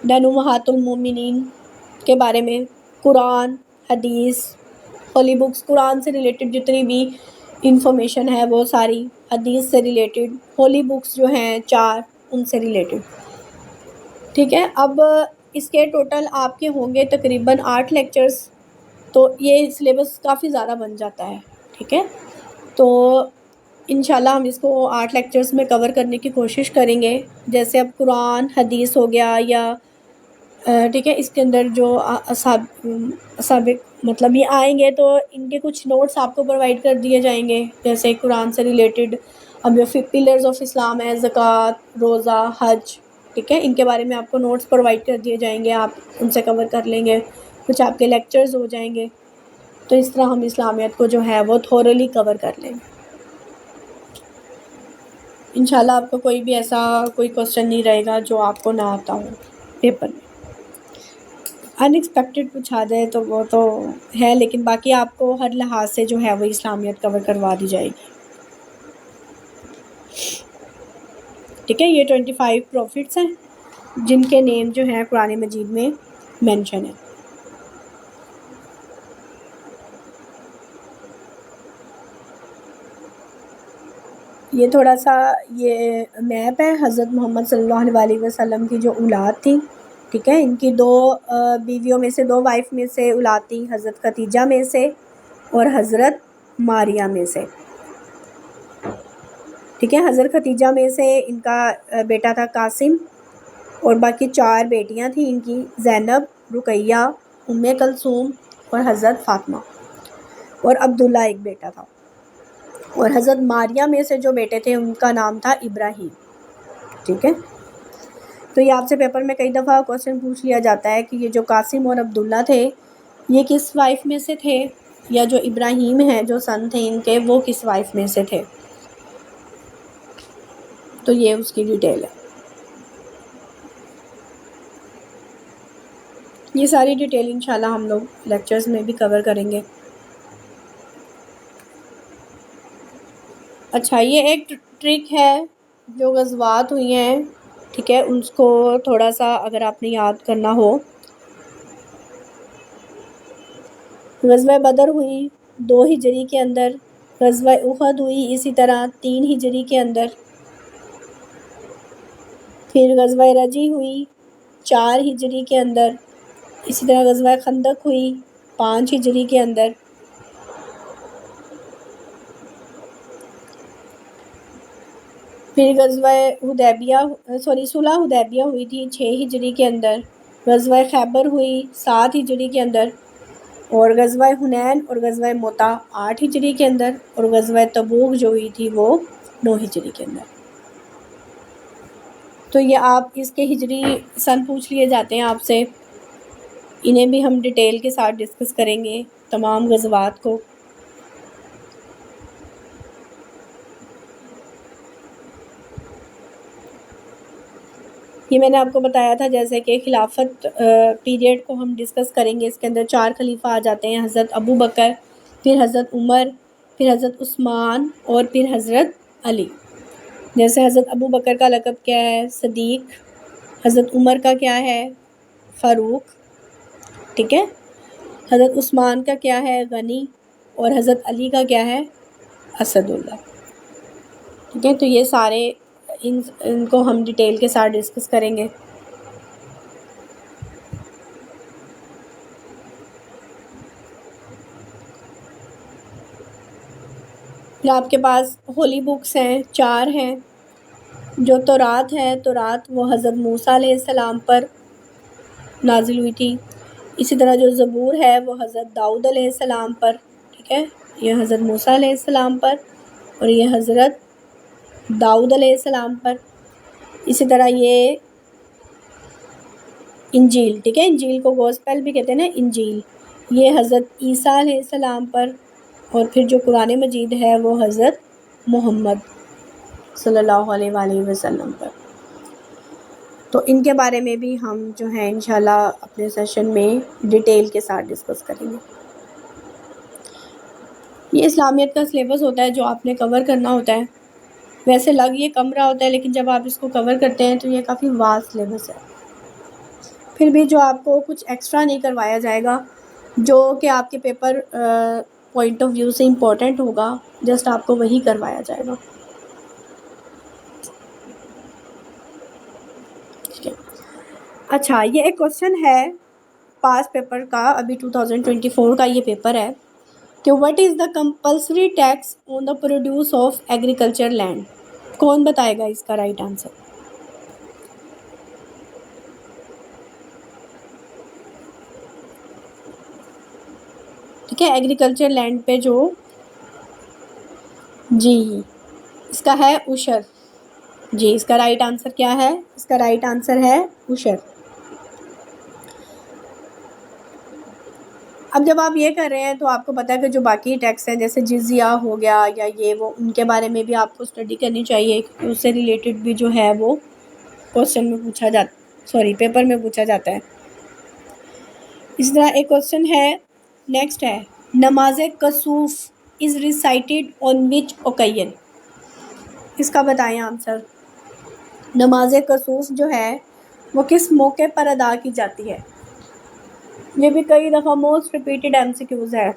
दैन उम्महातुल मोमिनीन के बारे में, कुरान, हदीस, होली बुक्स, कुरान से रिलेटेड जितनी भी इंफॉर्मेशन है वो सारी, हदीस से रिलेटेड, होली बुक्स जो हैं 4 उनसे रिलेटेड, ठीक है। अब इसके टोटल आपके होंगे तकरीबन 8 लेक्चर्स, तो ये सिलेबस काफ़ी ज़्यादा बन जाता है, ठीक है। तो इंशाल्लाह हम इसको 8 लेक्चर्स में कवर करने की कोशिश करेंगे। जैसे अब कुरान, हदीस हो गया या ठीक है, इसके अंदर जो साबिक मतलब ये आएंगे तो इनके कुछ नोट्स आपको प्रोवाइड कर दिए जाएंगे। जैसे कुरान से रिलेटेड अब जो पिलर्स ऑफ इस्लाम है, ज़कात, रोज़ा, हज, ठीक है, इनके बारे में आपको नोट्स प्रोवाइड कर दिए जाएंगे, आप उनसे कवर कर लेंगे, कुछ आपके लेक्चर्स हो जाएंगे। तो इस तरह हम इस्लामियत को जो है वो थोरली कवर कर लेंगे। इंशाल्लाह आपको कोई भी ऐसा कोई क्वेश्चन नहीं रहेगा जो आपको ना आता हो पेपर में। अनएक्सपेक्टेड कुछ आ जाए तो वो तो है, लेकिन बाकी आपको हर लिहाज से जो है वो इस्लामियत कवर करवा दी जाएगी, ठीक है। ये 25 प्रॉफिट्स हैं जिनके नेम जो है कुरान मजीद में मेंशन है। ये थोड़ा सा ये मैप है हज़रत मोहम्मद सल्लल्लाहु अलैहि वसल्लम की जो औलाद थी, ठीक है। इनकी 2 बीवियों में से, 2 वाइफ में से औलाद थी, हज़रत खदीजा में से और हज़रत मारिया में से, ठीक है। हज़रत खदीजा में से इनका बेटा था कासिम, और बाकी 4 बेटियां थी इनकी, ज़ैनब, रुकैया, उम्मे कलसूम और हज़रत फ़ातिमा, और अब्दुल्ला एक बेटा था। और हज़रत मारिया में से जो बेटे थे उनका नाम था इब्राहीम, ठीक है। तो ये आपसे पेपर में कई दफ़ा क्वेश्चन पूछ लिया जाता है कि ये जो कासिम और अब्दुल्ला थे ये किस वाइफ में से थे, या जो इब्राहीम हैं जो सन थे इनके वो किस वाइफ में से थे। तो ये उसकी डिटेल है। ये सारी डिटेल इंशाल्लाह हम लोग लेक्चर्स में भी कवर करेंगे। अच्छा, ये एक ट्रिक है जो ग़ज़वात हुई हैं, ठीक है, उसको थोड़ा सा अगर आपने याद करना हो। ग़ज़वा बदर हुई 2 हिजरी के अंदर, ग़ज़वा उहद हुई इसी तरह 3 हिजरी के अंदर, फिर ग़ज़वा रजी हुई 4 हिजरी के अंदर, इसी तरह ग़ज़वा खंदक हुई 5 हिजरी के अंदर, फिर सुलह हुदैबिया हुई थी 6 हिजरी के अंदर, ग़ज़वा खैबर हुई 7 हिजरी के अंदर, और ग़ज़वा हुनैन और ग़ज़वा मोता 8 हिजरी के अंदर, और ग़ज़वा तबूक जो हुई थी वो 9 हिजरी के अंदर। तो ये आप इसके हिजरी सन पूछ लिए जाते हैं आपसे, इन्हें भी हम डिटेल के साथ डिस्कस करेंगे तमाम ग़ज़वात को। ये मैंने आपको बताया था जैसे कि खिलाफत पीरियड को हम डिस्कस करेंगे। इसके अंदर 4 खलीफा आ जाते हैं, हज़रत अबू बकर, फिर हज़रत उमर, फिर हज़रत उस्मान और फिर हज़रत अली। जैसे हज़रत अबू बकर का लक़ब क्या है? सदीक़। हज़रत उमर का क्या है? फ़ारूक, ठीक है। हज़रत उस्मान का क्या है? गनी। और हज़रत अली का क्या है? असदुल्लाह, ठीक है। तो ये सारे इनको हम डिटेल के साथ डिस्कस करेंगे। फिर आपके पास होली बुक्स हैं, 4 हैं। जो तौरात है, तौरात वो हज़रत मूसा अलैहिस्सलाम पर नाजिल हुई थी। इसी तरह जो ज़बूर है वो हज़रत दाऊद अलैहिस्सलाम पर, ठीक है। ये हज़रत मूसा अलैहिस्सलाम पर और ये हज़रत दाऊद अलैहिस्सलाम पर। इसी तरह ये इंजील, ठीक है, इंजील को गॉस्पेल भी कहते हैं ना, इंजील, ये हज़रत ईसा अलैहिस्सलाम पर। और फिर जो कुरान मजीद है वो हज़रत मोहम्मद सल्लल्लाहु अलैहि वसल्लम पर। तो इनके बारे में भी हम जो है इंशाल्लाह अपने सेशन में डिटेल के साथ डिस्कस करेंगे। ये इस्लामियत का सिलेबस होता है जो आपने कवर करना होता है। वैसे लग ये कम रहा होता है, लेकिन जब आप इसको कवर करते हैं तो ये काफ़ी वास्ट सिलेबस है। फिर भी जो आपको कुछ एक्स्ट्रा नहीं करवाया जाएगा, जो कि आपके पेपर पॉइंट ऑफ व्यू से इम्पोर्टेंट होगा, जस्ट आपको वही करवाया जाएगा, ठीक है। अच्छा, ये एक क्वेश्चन है पास पेपर का, अभी 2024 का ये पेपर है कि what is the compulsory tax on the produce of agriculture land. कौन बताएगा इसका राइट आंसर? ठीक है, एग्रीकल्चर लैंड पे जो, जी इसका है उशर। जी, इसका राइट आंसर क्या है? इसका राइट आंसर है उशर। अब जब आप ये कर रहे हैं तो आपको पता है कि जो बाकी टैक्स हैं जैसे जिजिया हो गया या ये वो, उनके बारे में भी आपको स्टडी करनी चाहिए, क्योंकि उससे रिलेटेड भी जो है वो क्वेश्चन में पूछा पेपर में पूछा जाता है। इस तरह एक क्वेश्चन है, नेक्स्ट है, नमाज कसूफ is recited on which occasion. इसका बताएं आंसर। नमाज कसूफ जो है वो किस मौके पर अदा की जाती है? ये भी कई दफ़ा मोस्ट रिपीटेड MCQs है।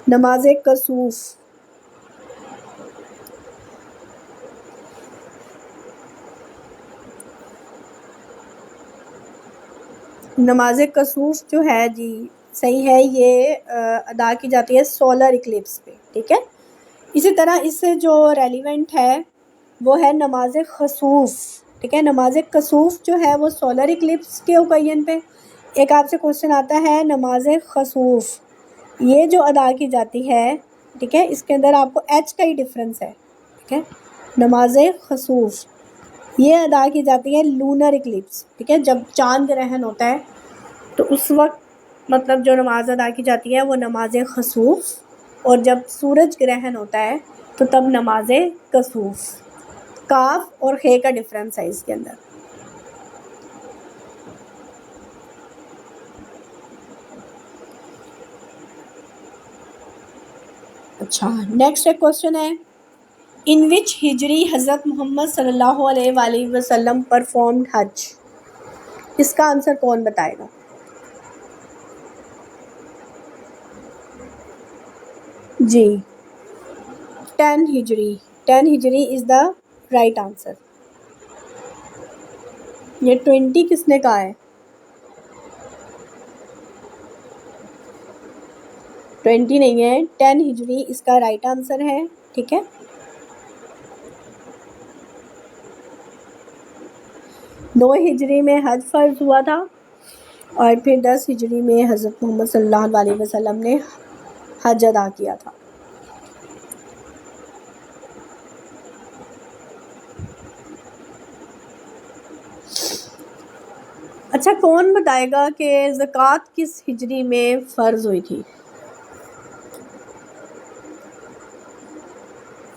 नमाज कसूफ, नमाज कसूफ जो है, जी सही है, ये अदा की जाती है सोलर इक्लिप्स पे, ठीक है। इसी तरह इससे जो रेलिवेंट है वो है नमाज खसूफ, ठीक है। नमाज कसूफ जो है वो सोलर इक्लिप्स के ओकेजन पे। एक आपसे क्वेश्चन आता है नमाज खसूफ, ये जो अदा की जाती है, ठीक है, इसके अंदर आपको H का ही डिफरेंस है, ठीक है। नमाज खसूफ ये अदा की जाती है लूनर इक्लिप्स, ठीक है, जब चांद ग्रहण होता है तो उस वक्त मतलब जो नमाज अदा की जाती है वो नमाज खसूफ, और जब सूरज ग्रहण होता है तो तब नमाज कसूफ। काफ और खे का डिफरेंस है इसके अंदर। अच्छा, नेक्स्ट एक क्वेश्चन है, इन विच हिजरी हज़रत मोहम्मद सल्लल्लाहु अलैहि वसल्लम परफॉर्म्ड हज। इसका आंसर कौन बताएगा? जी, 10 हिजरी। 10 हिजरी इज़ द राइट आंसर। ये 20 किसने कहा है? 20 नहीं है, 10 हिजरी इसका राइट आंसर है। ठीक है, 9 हिजरी में हज फ़र्ज हुआ था और फिर 10 हिजरी में हज़रत मोहम्मद सल्लल्लाहु अलैहि वसल्लम ने हज अदा किया था। अच्छा, कौन बताएगा कि ज़कात किस हिजरी में फ़र्ज हुई थी?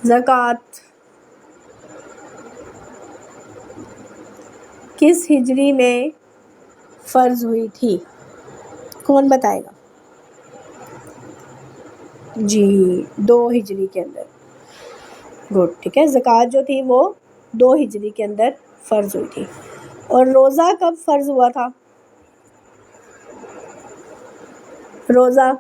ज़कात किस हिजरी में फ़र्ज हुई थी, कौन बताएगा? जी, 2 हिजरी के अंदर। गुड, ठीक है, ज़कात जो थी वो 2 हिजरी के अंदर फ़र्ज हुई थी। और रोज़ा कब फ़र्ज हुआ था? रोज़ा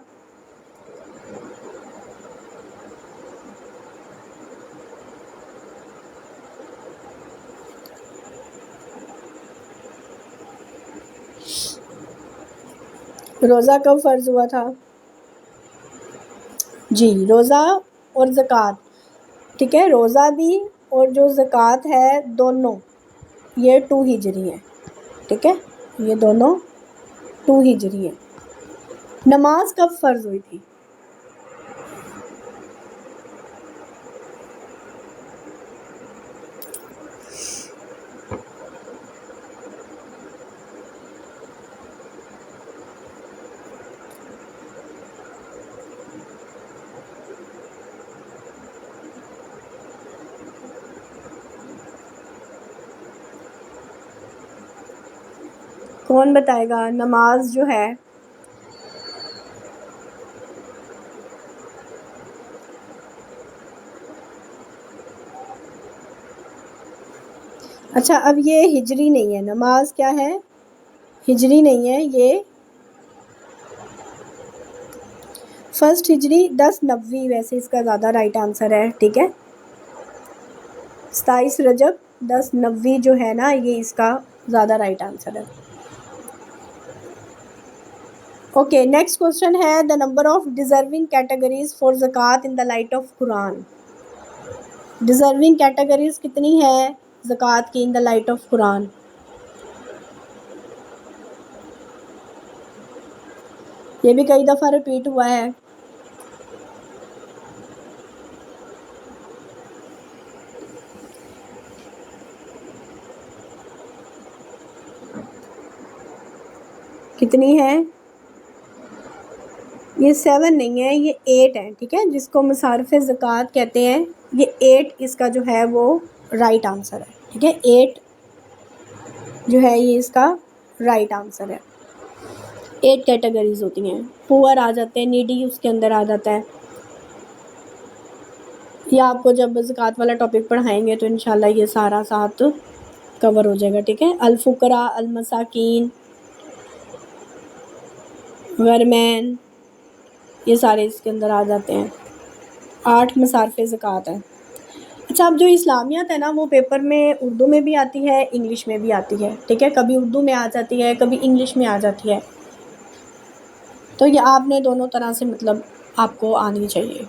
रोज़ा कब फ़र्ज हुआ था? जी, रोज़ा और ज़कात, ठीक है, रोज़ा भी और जो ज़कात है दोनों ये 2 हिजरी है। ठीक है, ये दोनों 2 हिजरी है। नमाज कब फ़र्ज हुई थी? कौन बताएगा? नमाज जो है अच्छा, अब ये हिजरी नहीं है, नमाज क्या है? हिजरी नहीं है, ये फर्स्ट हिजरी 10 नबवी वैसे इसका ज़्यादा राइट आंसर है। ठीक है, 27 रजब 10 नबवी जो है ना, ये इसका ज़्यादा राइट आंसर है। ओके, नेक्स्ट क्वेश्चन है, the number of deserving categories for zakat in the light of Quran. Deserving categories कितनी है ज़कात की in the light of Quran? ये भी कई दफ़ा रिपीट हुआ है। कितनी है? ये 7 नहीं है, ये 8 है। ठीक है, जिसको मसारफ़ ज़कात कहते हैं, ये 8 इसका जो है वो राइट आंसर है। ठीक है, 8 जो है ये इसका राइट आंसर है। 8 कैटेगरीज होती हैं, पुअर आ जाते हैं, नीडी उसके अंदर आ जाता है। या आपको जब ज़कात वाला टॉपिक पढ़ाएंगे तो इंशाल्लाह ये सारा साथ कवर हो जाएगा। ठीक है, अल-फुकरा, अल-मसाकीन, गरमैन, ये सारे इसके अंदर आ जाते हैं। 8 मसारफ़े ज़कात है। अच्छा, अब जो इस्लामियत है ना, वो पेपर में उर्दू में भी आती है, इंग्लिश में भी आती है। ठीक है, कभी उर्दू में आ जाती है, कभी इंग्लिश में आ जाती है, तो ये आपने दोनों तरह से मतलब आपको आनी चाहिए।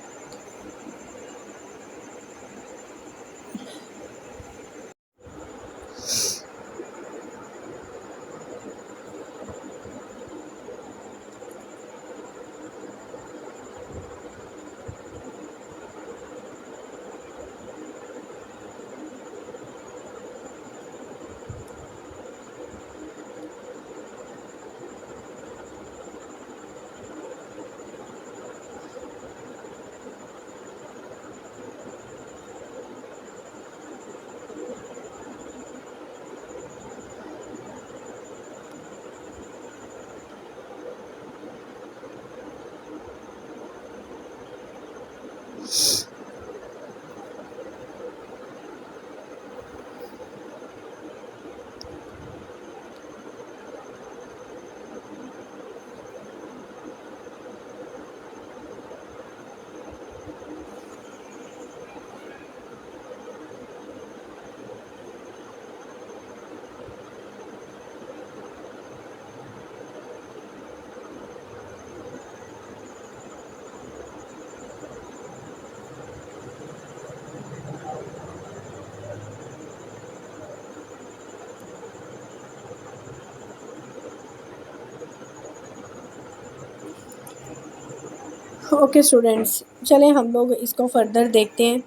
ओके स्टूडेंट्स, चलें हम लोग इसको फर्दर देखते हैं।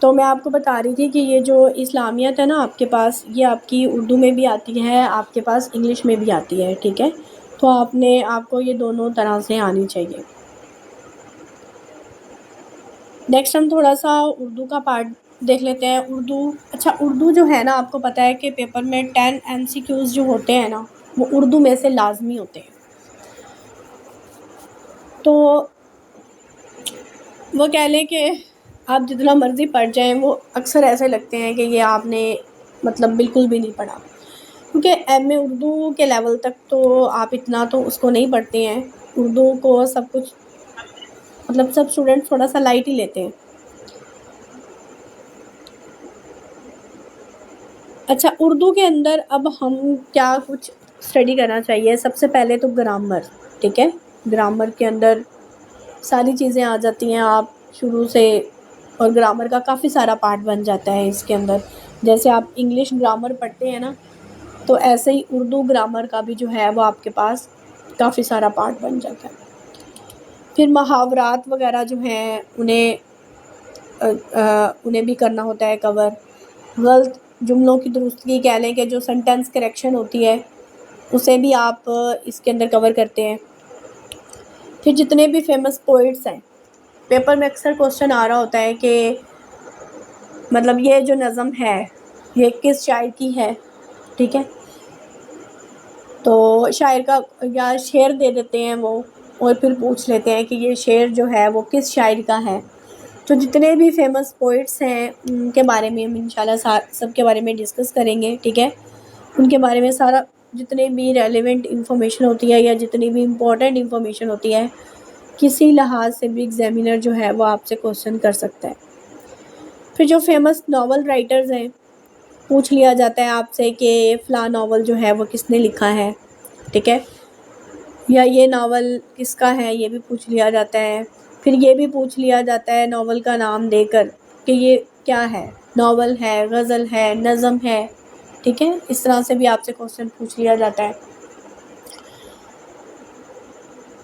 तो मैं आपको बता रही थी कि ये जो इस्लामियत है ना आपके पास, ये आपकी उर्दू में भी आती है, आपके पास इंग्लिश में भी आती है, ठीक है। तो आपको ये दोनों तरह से आनी चाहिए। नेक्स्ट हम थोड़ा सा उर्दू का पार्ट देख लेते हैं। उर्दू जो है ना, आपको पता है कि पेपर में 10 MCQs जो होते हैं ना, वो उर्दू में से लाजमी होते हैं। तो वो कह लें कि आप जितना मर्ज़ी पढ़ जाएं, वो अक्सर ऐसे लगते हैं कि ये आपने मतलब बिल्कुल भी नहीं पढ़ा, क्योंकि एमए उर्दू के लेवल तक तो आप इतना तो उसको नहीं पढ़ते हैं। उर्दू को सब कुछ मतलब सब स्टूडेंट थोड़ा सा लाइट ही लेते हैं। अच्छा, उर्दू के अंदर अब हम क्या कुछ स्टडी करना चाहिए। सबसे पहले तो ग्रामर, ठीक है। ग्रामर के अंदर सारी चीज़ें आ जाती हैं आप शुरू से, और ग्रामर का काफ़ी सारा पार्ट बन जाता है इसके अंदर। जैसे आप इंग्लिश ग्रामर पढ़ते हैं ना, तो ऐसे ही उर्दू ग्रामर का भी जो है वो आपके पास काफ़ी सारा पार्ट बन जाता है। फिर मुहावरात वगैरह जो हैं उन्हें भी करना होता है कवर। गलत जुमलों की दुरुस्तगी कह लें कि जो सेंटेंस करेक्शन होती है, उसे भी आप इसके अंदर कवर करते हैं। फिर जितने भी फेमस पोइट्स हैं, पेपर में अक्सर क्वेश्चन आ रहा होता है कि मतलब ये जो नज़म है ये किस शायर की है, ठीक है। तो शायर का या शेर दे देते हैं वो, और फिर पूछ लेते हैं कि ये शेर जो है वो किस शायर का है। तो जितने भी फेमस पोइट्स हैं उनके बारे में हम इंशाल्लाह सब के बारे में डिस्कस करेंगे, ठीक है। उनके बारे में सारा जितने भी रेलेवेंट इंफॉर्मेशन होती है या जितनी भी इम्पोर्टेंट इंफॉर्मेशन होती है, किसी लिहाज से भी एग्जामिनर जो है वो आपसे क्वेश्चन कर सकता है। फिर जो फेमस नावल राइटर्स हैं, पूछ लिया जाता है आपसे कि फ़लाँ नावल जो है वो किसने लिखा है, ठीक है, या ये नावल किसका है, ये भी पूछ लिया जाता है। फिर ये भी पूछ लिया जाता है नावल का नाम देकर कि ये क्या है, नावल है, गज़ल है, नज़म है, ठीक है। इस तरह से भी आपसे क्वेश्चन पूछ लिया जाता है।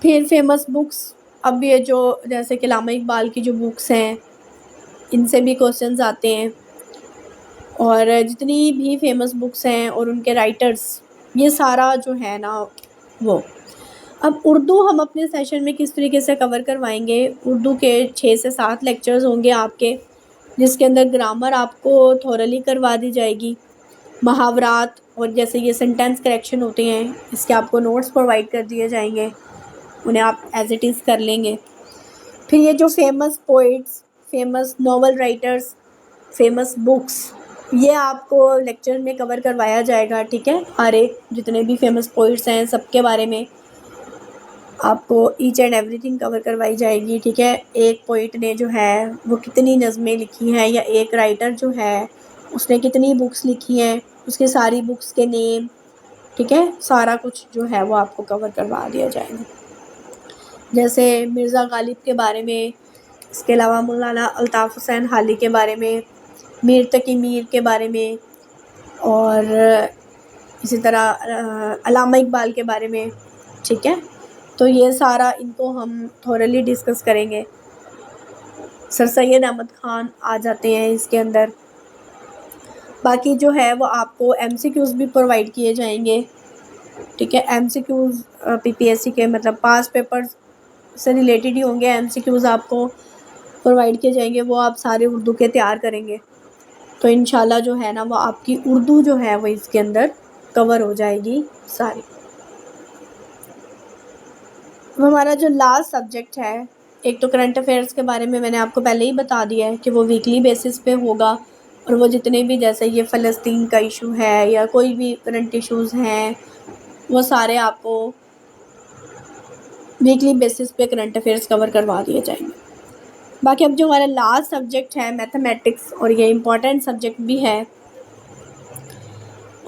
फिर फेमस बुक्स, अब ये जो जैसे कि अल्लामा इकबाल की जो बुक्स हैं, इनसे भी क्वेश्चंस आते हैं। और जितनी भी फेमस बुक्स हैं और उनके राइटर्स, ये सारा जो है ना वो। अब उर्दू हम अपने सेशन में किस तरीके से कवर करवाएंगे। उर्दू के 6 से 7 लेक्चर्स होंगे आपके, जिसके अंदर ग्रामर आपको थोरली करवा दी जाएगी। मुहावरात और जैसे ये सेंटेंस करेक्शन होते हैं, इसके आपको नोट्स प्रोवाइड कर दिए जाएंगे, उन्हें आप एज इट इज़ कर लेंगे। फिर ये जो famous poets, famous novel writers, famous books, ये आपको लेक्चर में कवर करवाया जाएगा, ठीक है। हर एक जितने भी फेमस पोइट्स हैं सबके बारे में आपको ईच एंड एवरीथिंग कवर करवाई जाएगी, ठीक है। एक पोइट ने जो है वो कितनी नज़में लिखी हैं, या एक राइटर जो है उसने कितनी बुक्स लिखी हैं, उसके सारी बुक्स के नेम, ठीक है। सारा कुछ जो है वो आपको कवर करवा दिया जाएगा। जैसे मिर्ज़ा गालिब के बारे में, इसके अलावा मौलाना अल्ताफ़ हुसैन हाली के बारे में, मीर तकी मीर के बारे में, और इसी तरह अल्लामा इकबाल के बारे में, ठीक है। तो ये सारा इनको हम थोरली डिस्कस करेंगे। सर सैयद अहमद ख़ान आ जाते हैं इसके अंदर। बाकी जो है वो आपको MCQs भी प्रोवाइड किए जाएंगे, ठीक है। MCQs PPSC के मतलब पास पेपर्स से रिलेटेड ही होंगे। MCQs आपको प्रोवाइड किए जाएंगे, वो आप सारे उर्दू के तैयार करेंगे। तो इंशाल्लाह जो है ना वो आपकी उर्दू जो है वो इसके अंदर कवर हो जाएगी सारी। अब हमारा जो लास्ट सब्जेक्ट है, एक तो करंट अफेयर्स के बारे में मैंने आपको पहले ही बता दिया है कि वो वीकली बेसिस पे होगा, और वो जितने भी जैसे ये फ़लस्तीन का इशू है या कोई भी करंट इश्यूज़ हैं, वो सारे आपको वीकली बेसिस पे करंट अफेयर्स कवर करवा दिए जाएंगे। बाकी अब जो हमारा लास्ट सब्जेक्ट है मैथमेटिक्स, और ये इम्पॉर्टेंट सब्जेक्ट भी है,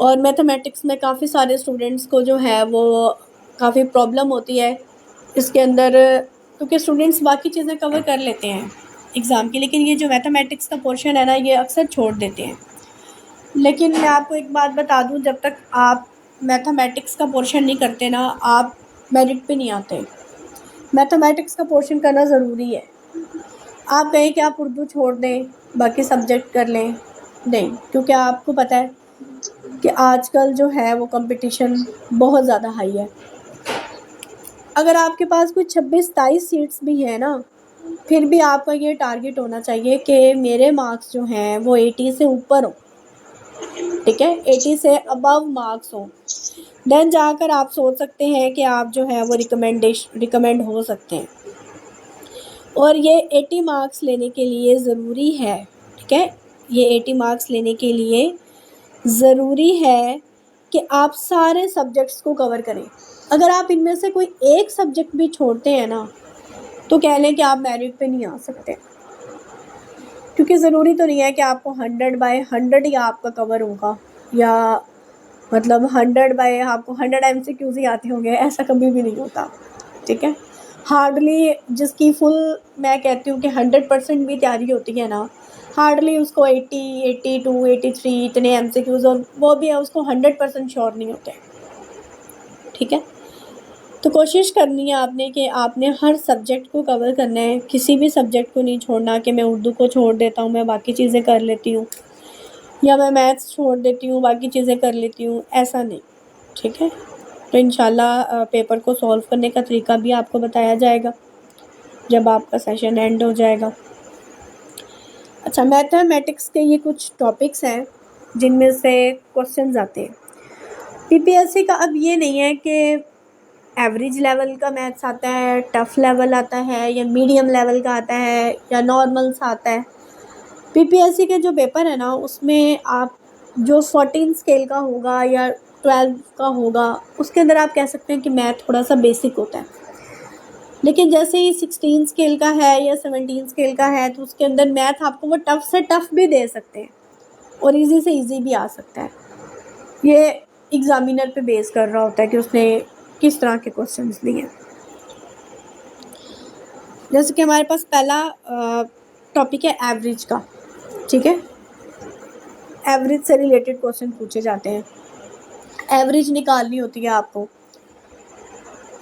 और मैथमेटिक्स में काफ़ी सारे स्टूडेंट्स को जो है वो काफ़ी प्रॉब्लम होती है इसके अंदर, क्योंकि स्टूडेंट्स बाकी चीज़ें कवर कर लेते हैं एग्ज़ाम की, लेकिन ये जो मैथमेटिक्स का पोर्शन है ना, ये अक्सर छोड़ देते हैं। लेकिन मैं आपको एक बात बता दूं, जब तक आप मैथमेटिक्स का पोर्शन नहीं करते ना, आप मेरिट पे नहीं आते। मैथमेटिक्स का पोर्शन करना ज़रूरी है। आप कहें कि आप उर्दू छोड़ दें, बाकी सब्जेक्ट कर लें, नहीं, क्योंकि आपको पता है कि आजकल जो है वो कंपटीशन बहुत ज़्यादा हाई है। अगर आपके पास कोई 26-27 सीट्स भी हैं ना, फिर भी आपका ये टारगेट होना चाहिए कि मेरे मार्क्स जो हैं वो 80 से ऊपर हो, ठीक है, 80 से अबव मार्क्स हो, देन जाकर आप सोच सकते हैं कि आप जो है वो रिकमेंड हो सकते हैं। और ये 80 मार्क्स लेने के लिए ज़रूरी है, ठीक है, ये 80 मार्क्स लेने के लिए ज़रूरी है कि आप सारे सब्जेक्ट्स को कवर करें। अगर आप इनमें से कोई एक सब्जेक्ट भी छोड़ते हैं ना, तो कह लें कि आप मेरिट पे नहीं आ सकते, क्योंकि ज़रूरी तो नहीं है कि आपको 100/100 ही आपका कवर होगा, या मतलब 100 आपको 100 MCQs ही आते होंगे, ऐसा कभी भी नहीं होता, ठीक है। हार्डली जिसकी फुल, मैं कहती हूँ कि 100% भी तैयारी होती है ना, हार्डली उसको 80, 82, 83 इतने MCQs, और वो भी है उसको 100% श्योर नहीं होते, ठीक है। तो कोशिश करनी है आपने कि आपने हर सब्जेक्ट को कवर करना है, किसी भी सब्जेक्ट को नहीं छोड़ना कि मैं उर्दू को छोड़ देता हूँ, मैं बाकी चीज़ें कर लेती हूँ, या मैं मैथ्स छोड़ देती हूँ बाकी चीज़ें कर लेती हूँ, ऐसा नहीं, ठीक है। तो इंशाल्लाह पेपर को सॉल्व करने का तरीका भी आपको बताया जाएगा जब आपका सेशन एंड हो जाएगा। अच्छा, मैथमेटिक्स के ये कुछ टॉपिक्स हैं जिनमें से क्वेश्चंस आते हैं। पीपीएससी का अब ये नहीं है कि एवरेज लेवल का मैथ्स आता है, टफ़ लेवल आता है, या मीडियम लेवल का आता है, या नॉर्मल सा आता है। पीपीएससी के जो पेपर है ना, उसमें आप जो 14 स्केल का होगा या 12 का होगा, उसके अंदर आप कह सकते हैं कि मैथ थोड़ा सा बेसिक होता है। लेकिन जैसे ही 16 स्केल का है या 17 स्केल का है, तो उसके अंदर मैथ आपको वो टफ़ से टफ़ भी दे सकते हैं, और ईजी से ईजी भी आ सकता है। ये एग्ज़ामिनर पे बेस कर रहा होता है कि उसने किस तरह के क्वेश्चंस लिए। जैसे कि हमारे पास पहला टॉपिक है एवरेज का, ठीक है। एवरेज से रिलेटेड क्वेश्चन पूछे जाते हैं, एवरेज निकालनी होती है आपको।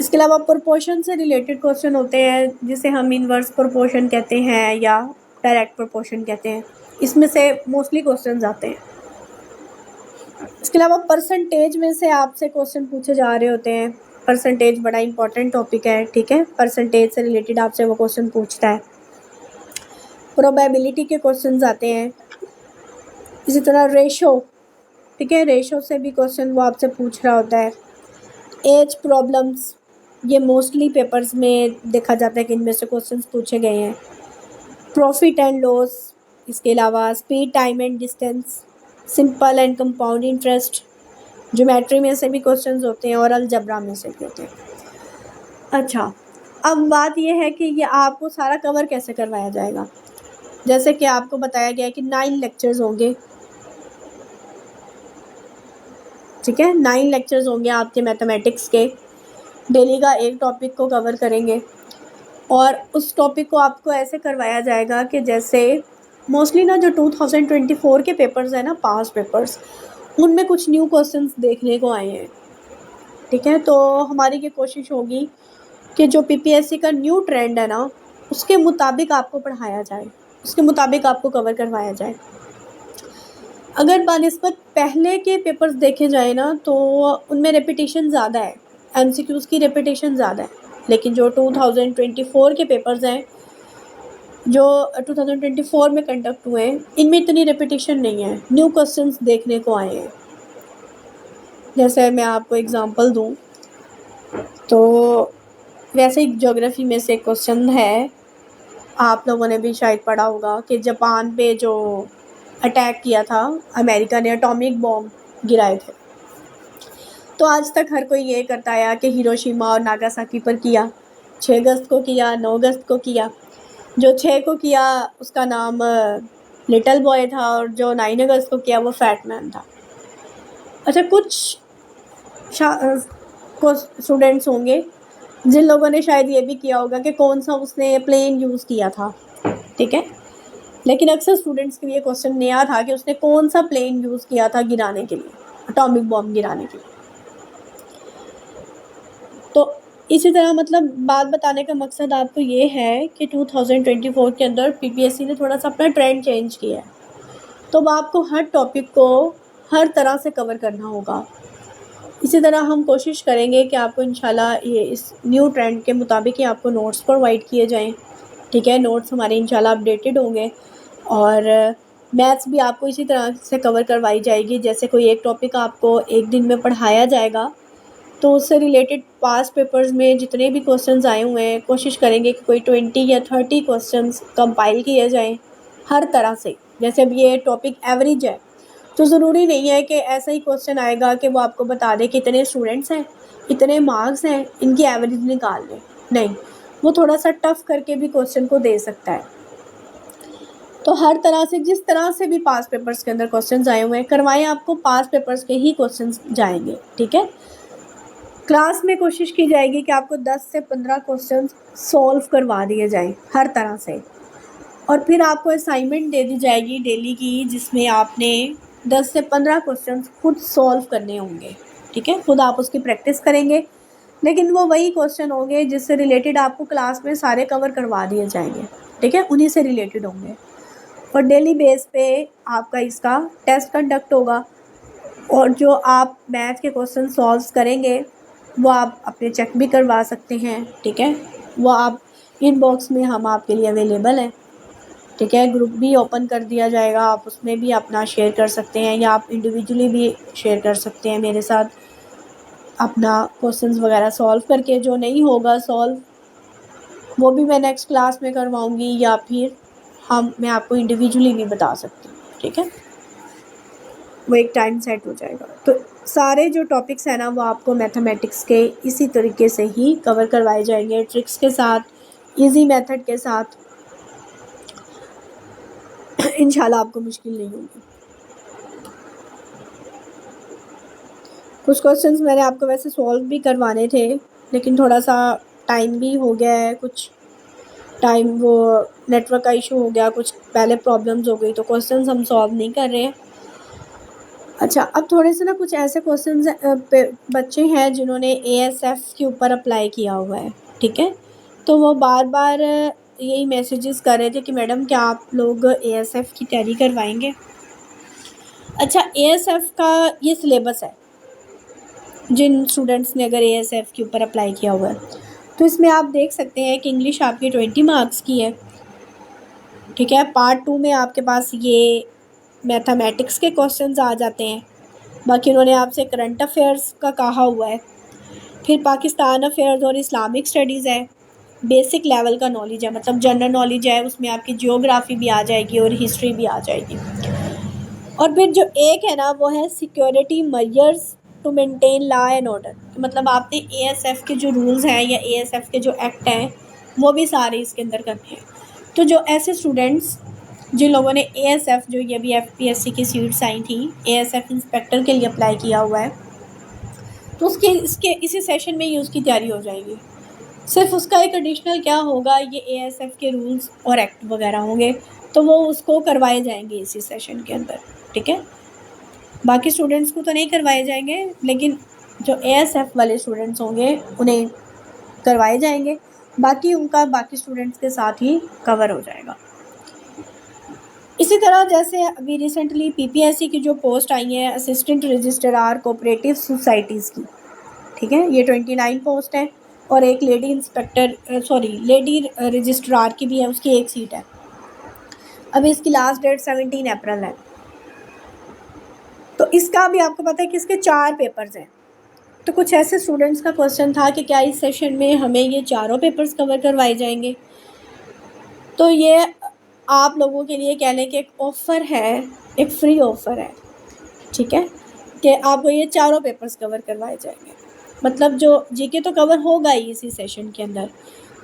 इसके अलावा प्रोपोर्शन से रिलेटेड क्वेश्चन होते हैं, जिसे हम इनवर्स प्रोपोर्शन कहते हैं या डायरेक्ट प्रोपोर्शन कहते हैं। इसमें से मोस्टली क्वेश्चंस आते हैं। इसके अलावा परसेंटेज में से आपसे क्वेश्चन पूछे जा रहे होते हैं। परसेंटेज बड़ा इंपॉर्टेंट टॉपिक है, ठीक है, परसेंटेज से रिलेटेड आपसे वो क्वेश्चन पूछता है। प्रोबेबिलिटी के क्वेश्चंस आते हैं, इसी तरह रेशो, ठीक है, रेशो से भी क्वेश्चन वो आपसे पूछ रहा होता है। एज प्रॉब्लम्स, ये मोस्टली पेपर्स में देखा जाता है कि इनमें से क्वेश्चंस पूछे गए हैं। प्रॉफिट एंड लॉस, इसके अलावा speed, time and distance, simple and compound interest, geometry में से भी क्वेश्चंस होते हैं और अलजबरा में से भी होते हैं। अच्छा, अब बात यह है कि ये आपको सारा कवर कैसे करवाया जाएगा। जैसे कि आपको बताया गया है कि 9 लेक्चर्स होंगे, ठीक है, 9 लेक्चर्स होंगे आपके मैथमेटिक्स के। डेली का एक टॉपिक को कवर करेंगे, और उस टॉपिक को आपको ऐसे करवाया जाएगा कि जैसे मोस्टली ना जो 2024 के पेपर्स हैं ना, पास्ट पेपर्स, उनमें कुछ न्यू क्वेश्चंस देखने को आए हैं, ठीक है। तो हमारी ये कोशिश होगी कि जो पीपीएससी का न्यू ट्रेंड है ना, उसके मुताबिक आपको पढ़ाया जाए, उसके मुताबिक आपको कवर करवाया जाए। अगर बानिस्बत पहले के पेपर्स देखे जाए ना, तो उनमें रेपिटेशन ज़्यादा है, एमसीक्यूज़ की रेपिटेशन ज़्यादा है। लेकिन जो 2024 के पेपर्स हैं, जो 2024 में कंडक्ट हुए हैं, इनमें इतनी रेपिटेशन नहीं है, न्यू क्वेश्चंस देखने को आए हैं। जैसे मैं आपको एग्जांपल दूं, तो वैसे ही ज्योग्राफी में से क्वेश्चन है, आप लोगों ने भी शायद पढ़ा होगा कि जापान पे जो अटैक किया था, अमेरिका ने एटॉमिक बॉम्ब गिराए थे। तो आज तक हर कोई ये करता आया कि हिरोशिमा और नागासाकी पर किया, 6 अगस्त को किया, 9 अगस्त को किया। जो 6 को किया उसका नाम लिटिल बॉय था, और जो 9 अगस्त को किया वो फैट मैन था। अच्छा, कुछ स्टूडेंट्स होंगे जिन लोगों ने शायद ये भी किया होगा कि कौन सा उसने प्लेन यूज़ किया था, ठीक है। लेकिन अक्सर स्टूडेंट्स के लिए क्वेश्चन नया था कि उसने कौन सा प्लेन यूज़ किया था गिराने के लिए, एटॉमिक बॉम्ब गिराने के लिए। तो इसी तरह मतलब बात बताने का मकसद आपको ये है कि 2024 के अंदर पीपीएससी ने थोड़ा सा अपना ट्रेंड चेंज किया है, तो अब आपको हर टॉपिक को हर तरह से कवर करना होगा। इसी तरह हम कोशिश करेंगे कि आपको इंशाल्लाह ये इस न्यू ट्रेंड के मुताबिक ही आपको नोट्स प्रोवाइड किए जाएँ, ठीक है। नोट्स हमारे इंशाल्लाह अपडेटेड होंगे और मैथ्स भी आपको इसी तरह से कवर करवाई जाएगी। जैसे कोई एक टॉपिक आपको एक दिन में पढ़ाया जाएगा, तो उससे रिलेटेड पास्ट पेपर्स में जितने भी क्वेश्चंस आए हुए हैं, कोशिश करेंगे कि कोई 20 या 30 क्वेश्चंस कंपाइल किए जाएँ हर तरह से। जैसे अब ये टॉपिक एवरेज है, तो ज़रूरी नहीं है कि ऐसा ही क्वेश्चन आएगा कि वो आपको बता दे कि इतने स्टूडेंट्स हैं, इतने मार्क्स हैं, इनकी एवरेज निकाल लें। नहीं, वो थोड़ा सा टफ करके भी क्वेश्चन को दे सकता है। तो हर तरह से जिस तरह से भी पास्ट पेपर्स के अंदर क्वेश्चंस आए हुए हैं करवाएं, आपको पास्ट पेपर्स के ही क्वेश्चंस जाएंगे, ठीक है। क्लास में कोशिश की जाएगी कि आपको 10 से 15 क्वेश्चंस सॉल्व करवा दिए जाएं हर तरह से, और फिर आपको असाइनमेंट दे दी जाएगी डेली की, जिसमें आपने 10 से 15 क्वेश्चंस खुद सॉल्व करने होंगे, ठीक है। खुद आप उसकी प्रैक्टिस करेंगे, लेकिन वो वही क्वेश्चन होंगे जिससे रिलेटेड आपको क्लास में सारे कवर करवा दिए जाएंगे, ठीक है, उन्हीं से रिलेटेड होंगे। और डेली बेस पे आपका इसका टेस्ट कंडक्ट होगा, और जो आप मैथ के क्वेश्चन सॉल्व करेंगे वो आप अपने चेक भी करवा सकते हैं, ठीक है। वो आप इनबॉक्स में हम आपके लिए अवेलेबल हैं, ठीक है। ग्रुप भी ओपन कर दिया जाएगा, आप उसमें भी अपना शेयर कर सकते हैं, या आप इंडिविजुअली भी शेयर कर सकते हैं मेरे साथ अपना क्वेश्चंस वगैरह सॉल्व करके। जो नहीं होगा सॉल्व वो भी मैं नेक्स्ट क्लास में करवाऊँगी, या फिर मैं आपको इंडिविजुअली भी बता सकती हूँ, ठीक है। वो एक टाइम सेट हो जाएगा। तो सारे जो टॉपिक्स हैं ना, वो आपको मैथमेटिक्स के इसी तरीके से ही कवर करवाए जाएंगे, ट्रिक्स के साथ, इजी मेथड के साथ। इंशाल्लाह आपको मुश्किल नहीं होगी। कुछ क्वेश्चंस मैंने आपको वैसे सॉल्व भी करवाने थे, लेकिन थोड़ा सा टाइम भी हो गया है, कुछ टाइम वो नेटवर्क का इशू हो गया, कुछ पहले प्रॉब्लम्स हो गई, तो क्वेश्चंस हम सॉल्व नहीं कर रहे हैं। अच्छा, अब थोड़े से ना कुछ ऐसे क्वेश्चंस बच्चे हैं जिन्होंने एएसएफ के ऊपर अप्लाई किया हुआ है, ठीक है। तो वो बार बार यही मैसेजेस कर रहे थे कि मैडम क्या आप लोग एएसएफ की तैयारी करवाएंगे। अच्छा, एएसएफ का ये सिलेबस है जिन स्टूडेंट्स ने अगर एएसएफ के ऊपर अप्लाई किया हुआ है, तो इसमें आप देख सकते हैं कि इंग्लिश आपकी 20 मार्क्स की है, ठीक है। पार्ट 2 में आपके पास ये मैथमेटिक्स के क्वेश्चंस आ जाते हैं। बाकी उन्होंने आपसे करंट अफेयर्स का कहा हुआ है, फिर पाकिस्तान अफेयर्स और इस्लामिक स्टडीज़ है, बेसिक लेवल का नॉलेज है, मतलब जनरल नॉलेज है, उसमें आपकी जियोग्राफी भी आ जाएगी और हिस्ट्री भी आ जाएगी। और फिर जो एक है ना, वो है security measures to maintain law and order, मतलब आपने एएसएफ के जो रूल्स हैं या एएसएफ के जो एक्ट हैं वो भी सारे इसके अंदर करने हैं। तो जो ऐसे स्टूडेंट्स जिन लोगों ने एएसएफ, जो ये भी एफपीएससी की सीट्स आई थी, एएसएफ इंस्पेक्टर के लिए अप्लाई किया हुआ है, तो इसके इसी सेशन में ही उसकी तैयारी हो जाएगी। सिर्फ उसका एक एडिशनल क्या होगा, ये एएसएफ के रूल्स और एक्ट वगैरह होंगे, तो वो उसको करवाए जाएंगे इसी सेशन के अंदर, ठीक है। बाकी स्टूडेंट्स को तो नहीं करवाए जाएंगे, लेकिन जो एएसएफ वाले स्टूडेंट्स होंगे उन्हें करवाए जाएंगे, बाकी उनका बाकी स्टूडेंट्स के साथ ही कवर हो जाएगा। इसी तरह जैसे अभी रिसेंटली पीपीएससी की जो पोस्ट आई है असिस्टेंट रजिस्ट्रार कोऑपरेटिव सोसाइटीज़ की, ठीक है, ये 29 पोस्ट है, और एक लेडी लेडी रजिस्ट्रार की भी है, उसकी एक सीट है। अभी इसकी लास्ट डेट 17 अप्रैल है। तो इसका भी आपको पता है कि इसके 4 पेपर्स हैं। तो कुछ ऐसे स्टूडेंट्स का क्वेश्चन था कि क्या इस सेशन में हमें ये चारों पेपर्स कवर करवाए जाएंगे। तो ये आप लोगों के लिए कह लें कि एक ऑफ़र है, एक फ्री ऑफ़र है, ठीक है, कि आपको ये चारों पेपर्स कवर करवाए जाएंगे। मतलब जो जीके तो कवर होगा ही इसी सेशन के अंदर,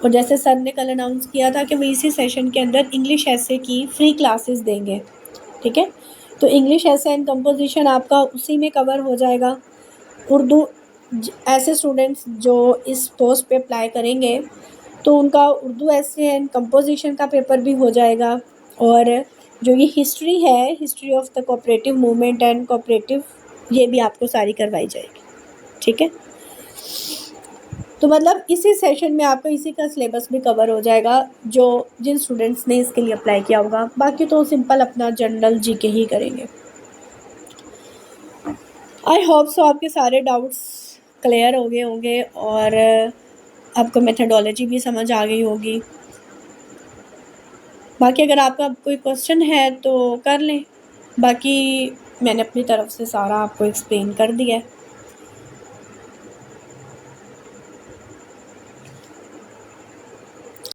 और जैसे सर ने कल अनाउंस किया था कि वो इसी सेशन के अंदर इंग्लिश एसे की फ्री क्लासेस देंगे, ठीक है। तो इंग्लिश एसे एंड कंपोजिशन आपका उसी में कवर हो जाएगा। उर्दू, ऐसे स्टूडेंट्स जो इस पोस्ट पे अप्लाई करेंगे तो उनका उर्दू एसे एंड कंपोजिशन का पेपर भी हो जाएगा, और जो ये हिस्ट्री है, history of the cooperative movement and cooperative, ये भी आपको सारी करवाई जाएगी, ठीक है। तो मतलब इसी सेशन में आपका इसी का सिलेबस भी कवर हो जाएगा जो जिन स्टूडेंट्स ने इसके लिए अप्लाई किया होगा। बाकी तो सिंपल अपना जनरल जीके ही करेंगे। आई होप सो आपके सारे डाउट्स क्लियर हो गए होंगे और आपको मेथडोलॉजी भी समझ आ गई होगी। बाकी अगर आपका कोई क्वेश्चन है तो कर लें, बाकी मैंने अपनी तरफ से सारा आपको एक्सप्लेन कर दिया है।